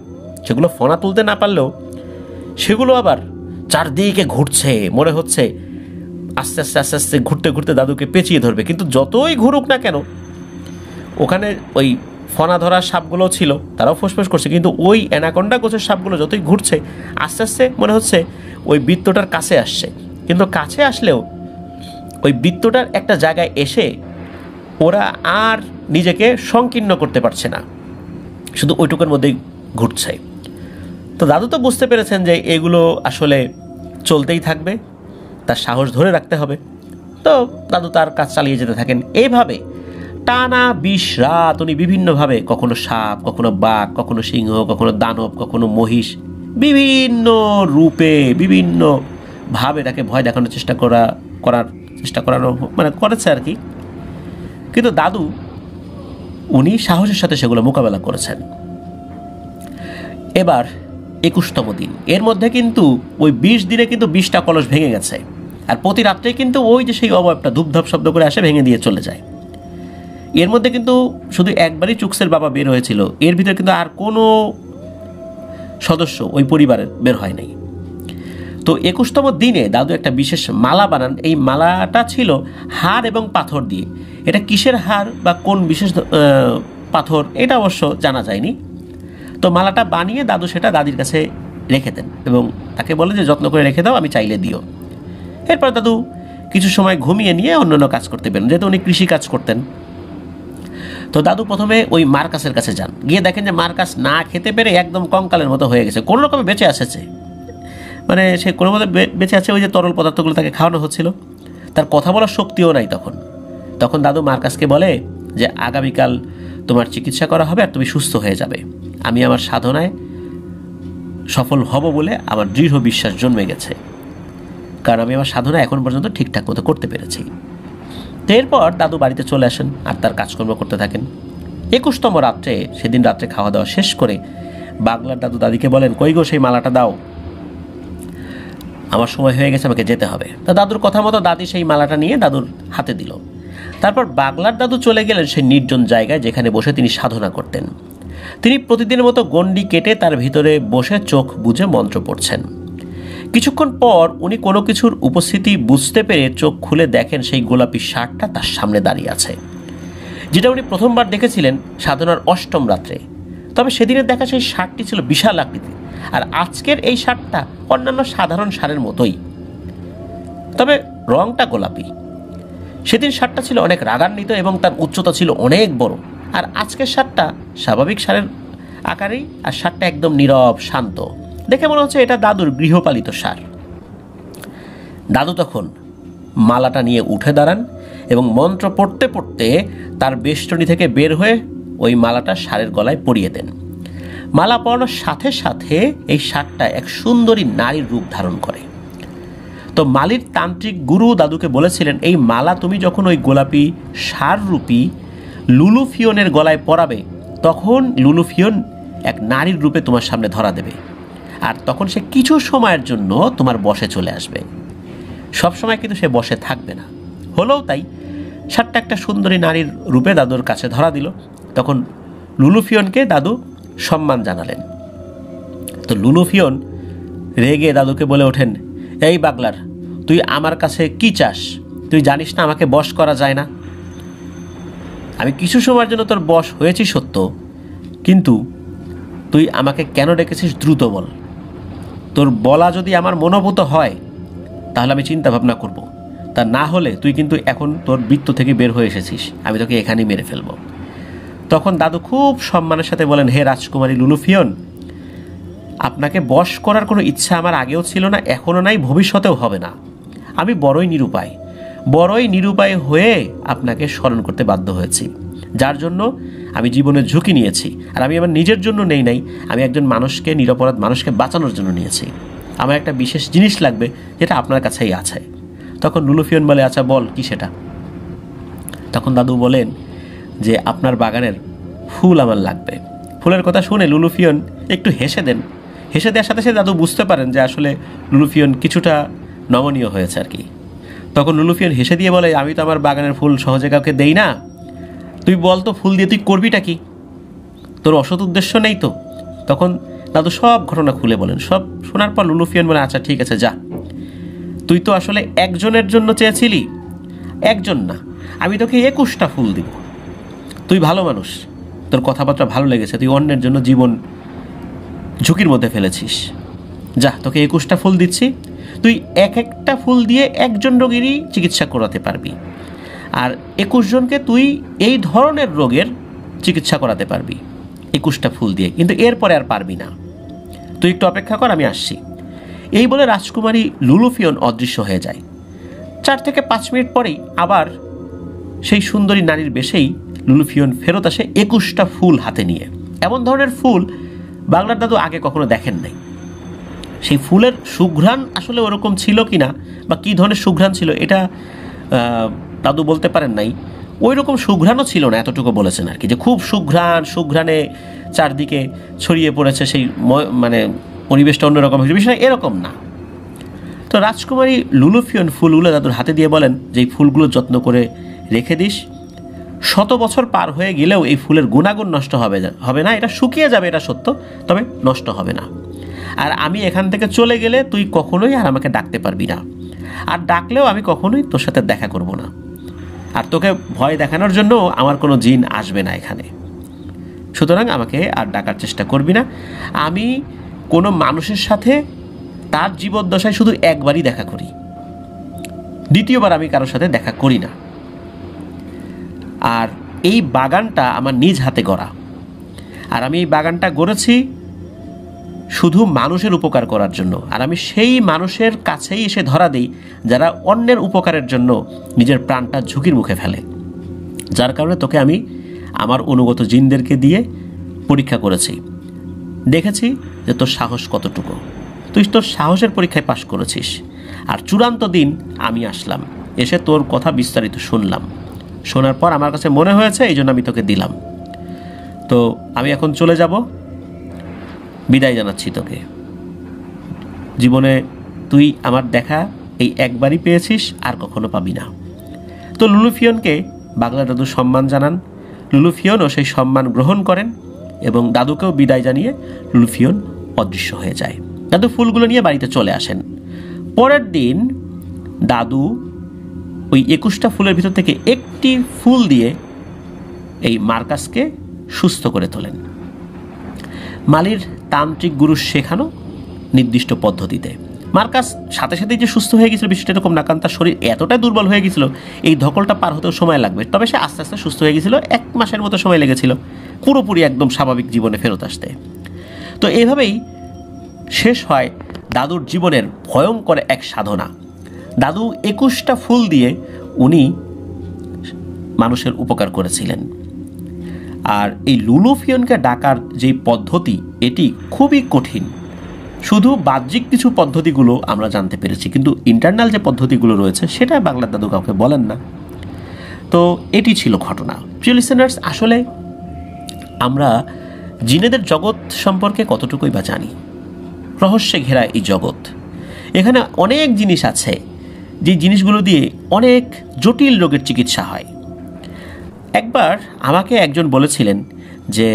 সেগুলো ফোনা তুলতে না পারলেও সেগুলো আবার চারদিকে ঘুরছে। মনে হচ্ছে আস্তে আস্তে আস্তে আস্তে ঘুরতে ঘুরতে দাদুকে পেঁচিয়ে ধরবে। কিন্তু যতই ঘুরুক না কেন, ওখানে ওই ফনা ধরা সাপগুলো ছিল, তারাও ফোঁস করছে। কিন্তু ওই অ্যানাকোন্ডা গোছের সাপগুলো যতই ঘুরছে আস্তে আস্তে মনে হচ্ছে ওই বৃত্তটার কাছে আসছে। কিন্তু কাছে আসলেও ওই বৃত্তটার একটা জায়গায় এসে ওরা আর নিজেকে সংকীর্ণ করতে পারছে না, শুধু ওইটুকুর মধ্যেই ঘুরছে। তো দাদু তো বুঝতে পেরেছেন যে এগুলো আসলে চলতেই থাকবে, তার সাহস ধরে রাখতে হবে। তো দাদু তার কাজ চালিয়ে যেতে থাকেন। এইভাবে টানা 20 রাত উনি বিভিন্নভাবে, কখনো সাপ, কখনো বাঘ, কখনো সিংহ, কখনো দানব, কখনো মহিষ, বিভিন্ন রূপে বিভিন্নভাবে তাকে ভয় দেখানোর চেষ্টা করানো করেছে আর কি। কিন্তু দাদু উনি সাহসের সাথে সেগুলো মোকাবেলা করেছেন। এবার 21তম দিন। এর মধ্যে কিন্তু ওই 20 দিনে কিন্তু 20টা কলস ভেঙে গেছে। আর প্রতি রাত্রে কিন্তু ওই যে সেই অবয়বটা ধূপধাপ শব্দ করে আসে, ভেঙে দিয়ে চলে যায়। এর মধ্যে কিন্তু শুধু একবারই চুকসের বাবা বের হয়েছিল, এর ভিতরে কিন্তু আর কোনো সদস্য ওই পরিবারের বের হয় নাই। তো 21তম দিনে দাদু একটা বিশেষ মালা বানান। এই মালাটা ছিল হাড় এবং পাথর দিয়ে। এটা কিসের হাড় বা কোন বিশেষ পাথর এটা অবশ্য জানা যায়নি। তো মালাটা বানিয়ে দাদু সেটা দাদির কাছে রেখে দেন এবং তাকে বলে যে যত্ন করে রেখে দাও, আমি চাইলে দিও। এরপর দাদু কিছু সময় ঘুমিয়ে নিয়ে অন্যান্য কাজ করতে পারেন, যেহেতু উনি কৃষি কাজ করতেন। তো দাদু প্রথমে ওই মার্কাসের কাছে যান, গিয়ে দেখেন যে মার্কাস না খেতে পেরে একদম কঙ্কালের মতো হয়ে গেছে, কোনো রকমে বেঁচে আসছে। মানে সে কোনো মতো বেঁচে আছে, ওই যে তরল পদার্থগুলো তাকে খাওয়ানো হচ্ছিল। তার কথা বলার শক্তিও নাই তখন দাদু মার্কাসকে বলে যে আগামীকাল তোমার চিকিৎসা করা হবে আর তুমি সুস্থ হয়ে যাবে। আমি আমার সাধনায় সফল হব বলে আমার দৃঢ় বিশ্বাস জন্মে গেছে, কারণ আমি আমার সাধনা এখন পর্যন্ত ঠিকঠাক মতো করতে পেরেছি। তো এরপর দাদু বাড়িতে চলে আসেন আর তার কাজকর্ম করতে থাকেন। 21তম রাত্রে, সেদিন রাত্রে খাওয়া দাওয়া শেষ করে বাংলার দাদু দাদিকে বলেন, কই গো সেই মালাটা দাও, আমার সময় হয়ে গেছে, আমাকে যেতে হবে। তা দাদুর কথা মতো দাদি সেই মালাটা নিয়ে দাদুর হাতে দিল। তারপর বাগলার দাদু চলে গেলেন সেই নির্জন জায়গায় যেখানে বসে তিনি সাধনা করতেন। তিনি প্রতিদিনের মতো গণ্ডি কেটে তার ভিতরে বসে চোখ বুজে মন্ত্র পড়ছেন। কিছুক্ষণ পর উনি কোনো কিছুর উপস্থিতি বুঝতে পেরে চোখ খুলে দেখেন সেই গোলাপি ষাঁড়টা তার সামনে দাঁড়িয়ে আছে, যেটা উনি প্রথমবার দেখেছিলেন সাধনার অষ্টম রাত্রে। তবে সেদিনের দেখা সেই ষাঁড়টি ছিল বিশাল আকৃতি, আর আজকের এই ষাঁড়টা অন্যান্য সাধারণ ষাঁড়ের মতোই, তবে রংটা গোলাপি। সেদিন ষাঁড়টা ছিল অনেক রাগান্বিত এবং তার উচ্চতা ছিল অনেক বড়, আর আজকের ষাঁড়টা স্বাভাবিক ষাঁড়ের আকারেই, আর ষাঁড়টা একদম নীরব শান্ত। দেখে মনে হচ্ছে এটা দাদুর গৃহপালিত ষাঁড়। দাদু তখন মালাটা নিয়ে উঠে দাঁড়ান এবং মন্ত্র পড়তে পড়তে তার বেষ্টনী থেকে বের হয়ে ওই মালাটা ষাঁড়ের গলায় পরিয়ে দেন। মালা পরানোর সাথে সাথে এই ষাঁড়টা এক সুন্দরী নারীর রূপ ধারণ করে। তো মালির তান্ত্রিক গুরু দাদুকে বলেছিলেন, এই মালা তুমি যখন ওই গোলাপি ষাঁড়রূপী লুলুফিয়নের গলায় পরাবে, তখন লুলুফিয়ন এক নারীর রূপে তোমার সামনে ধরা দেবে, আর তখন সে কিছু সময়ের জন্য তোমার বশে চলে আসবে। সব সময় কিন্তু সে বশে থাকবে না। হলেও তাই, ষাঁড়টা একটা সুন্দরী নারীর রূপে দাদুর কাছে ধরা দিল। তখন লুলুফিয়নকে দাদু সম্মান জানালেন। তো লুলুফিয়ন রেগে দাদুকে বলে ওঠেন, এই বাগলার, তুই আমার কাছে কি চাস? তুই জানিস না আমাকে বশ করা যায় না? আমি কিছু সময়ের জন্য তোর বশ হয়েছি সত্য, কিন্তু তুই আমাকে কেন ডেকেছিস দ্রুত বল। তোর বলা যদি আমার মনোভূত হয় তাহলে আমি চিন্তা ভাবনা করব, তা না হলে তুই কিন্তু এখন তোর বৃত্ত থেকে বের হয়ে এসেছিস, আমি তোকে এখানেই মেরে ফেলব। তখন দাদু খুব সম্মানের সাথে বলেন, হে রাজকুমারী লুলুফিয়ন, আপনাকে বশ করার কোনো ইচ্ছা আমার আগেও ছিল না, এখনও নাই, ভবিষ্যতেও হবে না। আমি বড়ই নিরুপায় হয়ে আপনাকে স্মরণ করতে বাধ্য হয়েছি, যার জন্য আমি জীবনের ঝুঁকি নিয়েছি। আর আমি আমার নিজের জন্য নেই নাই, আমি একজন মানুষকে, নিরপরাধ মানুষকে বাঁচানোর জন্য নিয়েছি। আমার একটা বিশেষ জিনিস লাগবে যেটা আপনার কাছেই আছে। তখন লুলুফিয়ন বলে, আচ্ছা বল, কি সেটা? তখন দাদু বলেন যে আপনার বাগানের ফুল আমার লাগবে। ফুলের কথা শুনে লুলুফিয়ন একটু হেসে দেন। হেসে দেওয়ার সাথে সাথে দাদু বুঝতে পারেন যে আসলে লুলুফিয়ন কিছুটা নমনীয় হয়েছে আর কি। তখন লুলুফিয়ন হেসে দিয়ে বলে, আমি তো আমার বাগানের ফুল সহজে কাউকে দেই না, তুই বল তো ফুল দিয়ে তুই করবিটা কি? তোর অসৎ উদ্দেশ্য নেই তো? তখন দাদু সব ঘটনা খুলে বলেন। সব শোনার পর লুলুফিয়ন বলে, আচ্ছা ঠিক আছে, যা, তুই তো আসলে একজনের জন্য চেয়েছিলি, একজন না, আমি তোকে 21টা ফুল দিব। তুই ভালো মানুষ, তোর কথাবার্তা ভালো লেগেছে, তুই অন্যের জন্য জীবন ঝুঁকির মধ্যে ফেলেছিস, যা, তোকে 21টা ফুল দিচ্ছি। তুই এক একটা ফুল দিয়ে একজন রোগীরই চিকিৎসা করাতে পারবি, আর 21 জনকে তুই এই ধরনের রোগের চিকিৎসা করাতে পারবি 21টা ফুল দিয়ে, কিন্তু এরপরে আর পারবি না। তুই একটু অপেক্ষা কর, আমি আসছি। এই বলে রাজকুমারী লুলুফিয়ন অদৃশ্য হয়ে যায়। 4 থেকে 5 মিনিট পরেই আবার সেই সুন্দরী নারীর বেশেই লুলুফিয়ন ফেরত আসে 21টা ফুল হাতে নিয়ে। এমন ধরনের ফুল বাংলার দাদু আগে কখনো দেখেন নাই। সেই ফুলের সুঘ্রাণ আসলে ওরকম ছিল কি না, বা কী ধরনের সুঘ্রাণ ছিল, এটা দাদু বলতে পারেন নাই। ওই রকম সুঘ্রাণও ছিল না, এতটুকু বলেছেন আর কি, যে খুব সুঘ্রাণে চারদিকে ছড়িয়ে পড়েছে সেই মানে পরিবেশটা অন্যরকম হয়েছে, বিষয় এরকম না। তো রাজকুমারী লুলুফিয়ন ফুলগুলো দাদুর হাতে দিয়ে বলেন যে এই ফুলগুলো যত্ন করে রেখে দিস, 100 বছর পার হয়ে গেলেও এই ফুলের গুণাগুণ নষ্ট হবে না, এটা শুকিয়ে যাবে, এটা সত্য, তবে নষ্ট হবে না। আর আমি এখান থেকে চলে গেলে তুই কখনোই আর আমাকে ডাকতে পারবি না, আর ডাকলেও আমি কখনোই তোর সাথে দেখা করব না, আর তোকে ভয় দেখানোর জন্য আমার কোনো জিন আসবে না এখানে। সুতরাং আমাকে আর ডাকার চেষ্টা করবি না। আমি কোনো মানুষের সাথে তার জীবদ্দশায় শুধু একবারই দেখা করি, দ্বিতীয়বার আমি কারোর সাথে দেখা করি না। আর এই বাগানটা আমার নিজ হাতে গড়া, আর আমি এই বাগানটা গড়েছি শুধু মানুষের উপকার করার জন্য, আর আমি সেই মানুষের কাছেই এসে ধরা দিই যারা অন্যের উপকারের জন্য নিজের প্রাণটা ঝুঁকির মুখে ফেলে। যার কারণে তোকে আমি আমার অনুগত জিনদেরকে দিয়ে পরীক্ষা করেছি, দেখেছি যে তোর সাহস কতটুকু। তুই তোর সাহসের পরীক্ষায় পাশ করেছিস, আর চূড়ান্ত দিন আমি আসলাম, এসে তোর কথা বিস্তারিত শুনলাম। শোনার পর আমার কাছে মনে হয়েছে এই জন্য আমি তোকে দিলাম। তো আমি এখন চলে যাব, বিদায় জানাচ্ছি তোকে। জীবনে তুই আমার দেখা এই একবারই পেয়েছিস, আর কখনো পাবি না। তো লুলুফিয়নকে বাংলা দাদু সম্মান জানান। লুলুফিয়নও সেই সম্মান গ্রহণ করেন এবং দাদুকেও বিদায় জানিয়ে লুলুফিয়ন অদৃশ্য হয়ে যায়। দাদু ফুলগুলো নিয়ে বাড়িতে চলে আসেন। পরের দিন দাদু ওই 21টা ফুলের ভিতর থেকে একটি ফুল দিয়ে এই মার্কাসকে সুস্থ করে তোলেন। মালির তান্ত্রিক গুরু শেখানো নির্দিষ্ট পদ্ধতিতে। মার্কাস সাথে সাথেই যে সুস্থ হয়ে গেছিল বিষয়টা এরকম না, কারণ তার শরীর এতটাই দুর্বল হয়ে গেছিল এই ধকলটা পার হতেও সময় লাগবে। তবে সে আস্তে আস্তে সুস্থ হয়ে গেছিল, 1 মাসের মতো সময় লেগেছিল পুরোপুরি একদম স্বাভাবিক জীবনে ফেরত আসতে। তো এইভাবেই শেষ হয় দাদুর জীবনের ভয়ঙ্কর এক সাধনা। দাদু 21টা ফুল দিয়ে উনি মানুষের উপকার করেছিলেন। আর এই লুলুফিয়নকে ডাকার যেই পদ্ধতি এটি খুবই কঠিন। শুধু বাহ্যিক কিছু পদ্ধতিগুলো আমরা জানতে পেরেছি, কিন্তু ইন্টারনাল যে পদ্ধতিগুলো রয়েছে সেটা বাংলার দাদু কাউকে বলেন না। তো এটি ছিল ঘটনা। প্রিয় লিসেনার্স, আসলে আমরা জিনেদের জগৎ সম্পর্কে কতটুকুই বা জানি? রহস্যে ঘেরা এই জগৎ, এখানে অনেক জিনিস আছে যে জিনিসগুলো দিয়ে অনেক জটিল রোগের চিকিৎসা হয়। একবার আমাকে একজন বলেছিলেন যে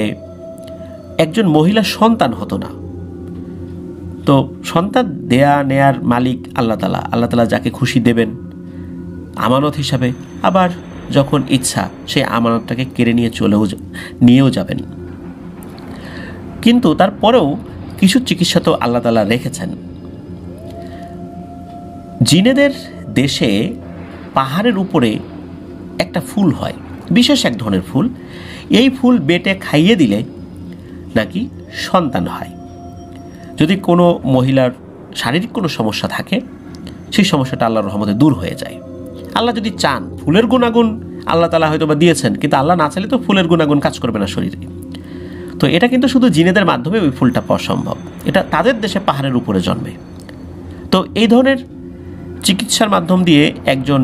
একজন মহিলা সন্তান হতো না, তো সন্তান দেয়া নেয়ার মালিক আল্লাহ তাআলা যাকে খুশি দেবেন আমানত হিসাবে, আবার যখন ইচ্ছা সেই আমানতটাকে কেড়ে নিয়েও যাবেন। কিন্তু তারপরেও কিছু চিকিৎসা তো আল্লাহ তাআলা রেখেছেন। জিনেদের দেশে পাহাড়ের উপরে একটা ফুল হয়, বিশেষ এক ধরনের ফুল। এই ফুল বেটে খাইয়ে দিলে নাকি সন্তান হয়। যদি কোনো মহিলার শারীরিক কোনো সমস্যা থাকে সেই সমস্যাটা আল্লাহর রহমতে দূর হয়ে যায়। আল্লাহ যদি চান, ফুলের গুণাগুণ আল্লাহ তাআলা হয়তো বা দিয়েছেন, কিন্তু আল্লাহ না চাইলে তো ফুলের গুণাগুণ কাজ করবে না শরীরে। তো এটা কিন্তু শুধু জিনেদের মাধ্যমে ওই ফুলটা পাওয়া সম্ভব। এটা তাদের দেশে পাহাড়ের উপরে জন্মে। তো এই ধরনের চিকিৎসার মাধ্যম দিয়ে একজন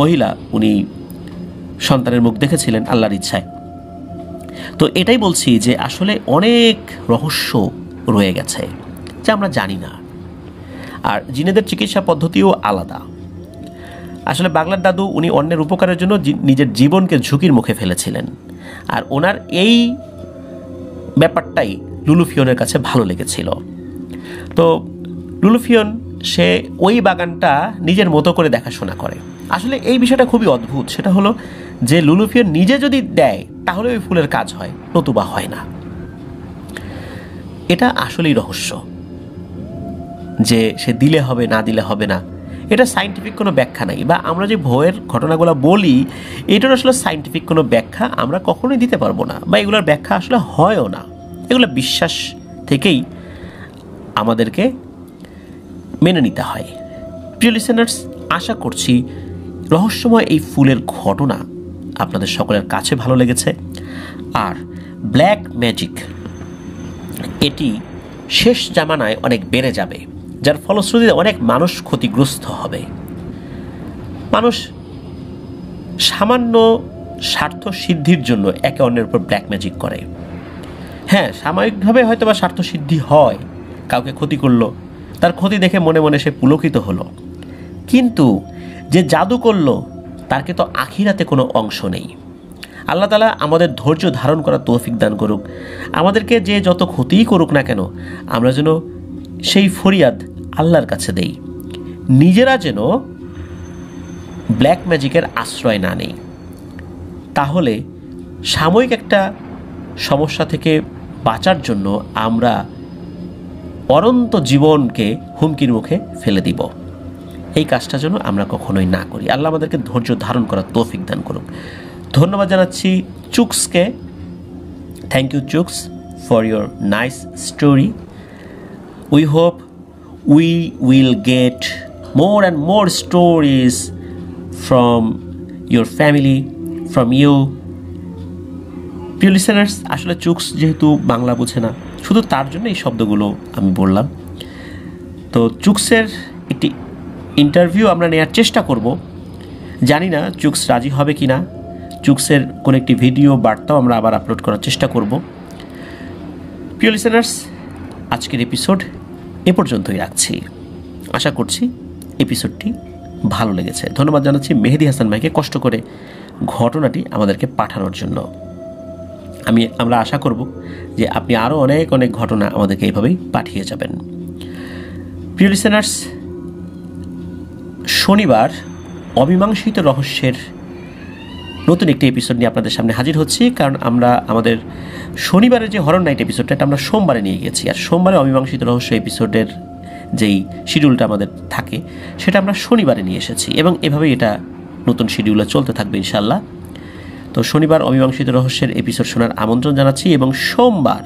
মহিলা উনি সন্তানের মুখ দেখেছিলেন আল্লাহর ইচ্ছায়। তো এটাই বলছি যে আসলে অনেক রহস্য রয়ে গেছে যা আমরা জানি না। আর জিনেদের চিকিৎসা পদ্ধতিও আলাদা। আসলে বাংলার দাদু উনি অন্যের উপকারের জন্য নিজের জীবনকে ঝুঁকির মুখে ফেলেছিলেন। আর ওনার এই ব্যাপারটাই লুলুফিয়নের কাছে ভালো লেগেছিল। তো লুলুফিয়ন সে ওই বাগানটা নিজের মতো করে দেখাশোনা করে। আসলে এই বিষয়টা খুবই অদ্ভুত। সেটা হলো যে লুলুফিয়ন নিজে যদি দেয় তাহলে ওই ফুলের কাজ হয়, নতুবা হয় না। এটা আসলেই রহস্য যে সে দিলে হবে না দিলে হবে না, এটা সায়েন্টিফিক কোনো ব্যাখ্যা নাই। বা আমরা যে ভয়ের ঘটনাগুলো বলি এটার আসলে সায়েন্টিফিক কোনো ব্যাখ্যা আমরা কখনোই দিতে পারবো না, বা এগুলোর ব্যাখ্যা আসলে হয়ও না। এগুলো বিশ্বাস থেকেই আমাদেরকে মেনে নিতে হয়। প্রিয় লিসেনার্স, আশা করছি রহস্যময় এই ফুলের ঘটনা আপনাদের সকলের কাছে ভালো লেগেছে। আর ব্ল্যাক ম্যাজিক এটি শেষ জামানায় অনেক বেড়ে যাবে, যার ফলশ্রুতিতে অনেক মানুষ ক্ষতিগ্রস্ত হবে। মানুষ সামান্য স্বার্থ সিদ্ধির জন্য একে অন্যের উপর ব্ল্যাক ম্যাজিক করে। হ্যাঁ, সাময়িকভাবে হয়তো বা স্বার্থ সিদ্ধি হয়, কাউকে ক্ষতি করলো, তার ক্ষতি দেখে মনে মনে সে পুলকিত হলো, কিন্তু যে জাদু করলো তার তো আখিরাতে কোনো অংশ নেই। আল্লাহ তাআলা আমাদের ধৈর্য ধারণ করার তৌফিক দান করুক। আমাদেরকে যে যত ক্ষতিই করুক না কেন, আমরা যেন সেই ফরিয়াদ আল্লাহর কাছে দেই, নিজেরা যেন ব্ল্যাক ম্যাজিকের আশ্রয় না নেই। তাহলে সাময়িক একটা সমস্যা থেকে বাঁচার জন্য আমরা অনন্ত জীবনকে হুমকির মুখে ফেলে দিব। এই কাজটা যেন আমরা কখনোই না করি। আল্লাহ আমাদেরকে ধৈর্য ধারণ করার তৌফিক দান করুক। ধন্যবাদ জানাচ্ছি চুকসকে। Thank you Chuks for your nice story. We hope we will get more and more stories from your family, from you. প্রিয় লিসেনার্স, আসলে চুকস যেহেতু বাংলা বোঝে না, শুধু তার জন্য এই শব্দগুলো আমি বললাম। তো চুকসের একটি ইন্টারভিউ আমরা নেওয়ার চেষ্টা করব। জানি না চুকস রাজি হবে কি না। চুকসের কোনো একটি ভিডিও বার্তাও আমরা আবার আপলোড করার চেষ্টা করব। প্রিয় লিসেনার্স, আজকের এপিসোড এ পর্যন্তই রাখছি। আশা করছি এপিসোডটি ভালো লেগেছে। ধন্যবাদ জানাচ্ছি মেহেদি হাসান ভাইকে কষ্ট করে ঘটনাটি আমাদেরকে পাঠানোর জন্য। আমরা আশা করব যে আপনি আরও অনেক অনেক ঘটনা আমাদেরকে এইভাবেই পাঠিয়ে যাবেন। প্রিয় লিসেনার্স, শনিবার অমীমাংসিত রহস্যের নতুন একটি এপিসোড নিয়ে আপনাদের সামনে হাজির হচ্ছি, কারণ আমরা আমাদের শনিবারের যে হরর নাইট এপিসোডটা আমরা সোমবারে নিয়ে গেছি, আর সোমবারে অমীমাংসিত রহস্য এপিসোডের যেই শিডিউলটা আমাদের থাকে সেটা আমরা শনিবারে নিয়ে এসেছি, এবং এভাবেই এটা নতুন শিডিউলে চলতে থাকবে ইনশাল্লাহ। তো শনিবার অমীমাংসিত রহস্যের এপিসোড শোনার আমন্ত্রণ জানাচ্ছি, এবং সোমবার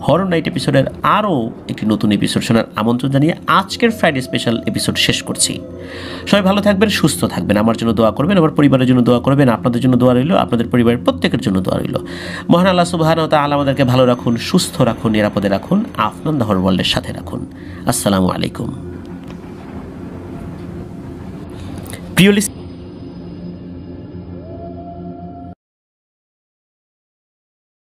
হরর নাইট এপিসোডের আরও একটি নতুন এপিসোড শোনার আমন্ত্রণ জানিয়ে আজকের ফ্রাইডে স্পেশাল এপিসোড শেষ করছি। সবাই ভালো থাকবেন, সুস্থ থাকবেন, আমার জন্য দোয়া করবেন, আমার পরিবারের জন্য দোয়া করবেন, আপনাদের জন্য দোয়া রইল, আপনাদের পরিবারের প্রত্যেকের জন্য দোয়া রইল। মহান আল্লাহ সুবহানাহু ওয়া তাআলা আমাদেরকে ভালো রাখুন, সুস্থ রাখুন, নিরাপদে রাখুন, আফনান দ্য হরর ওয়ার্ল্ডের সাথে রাখুন। আসসালামু আলাইকুম। প্রিয়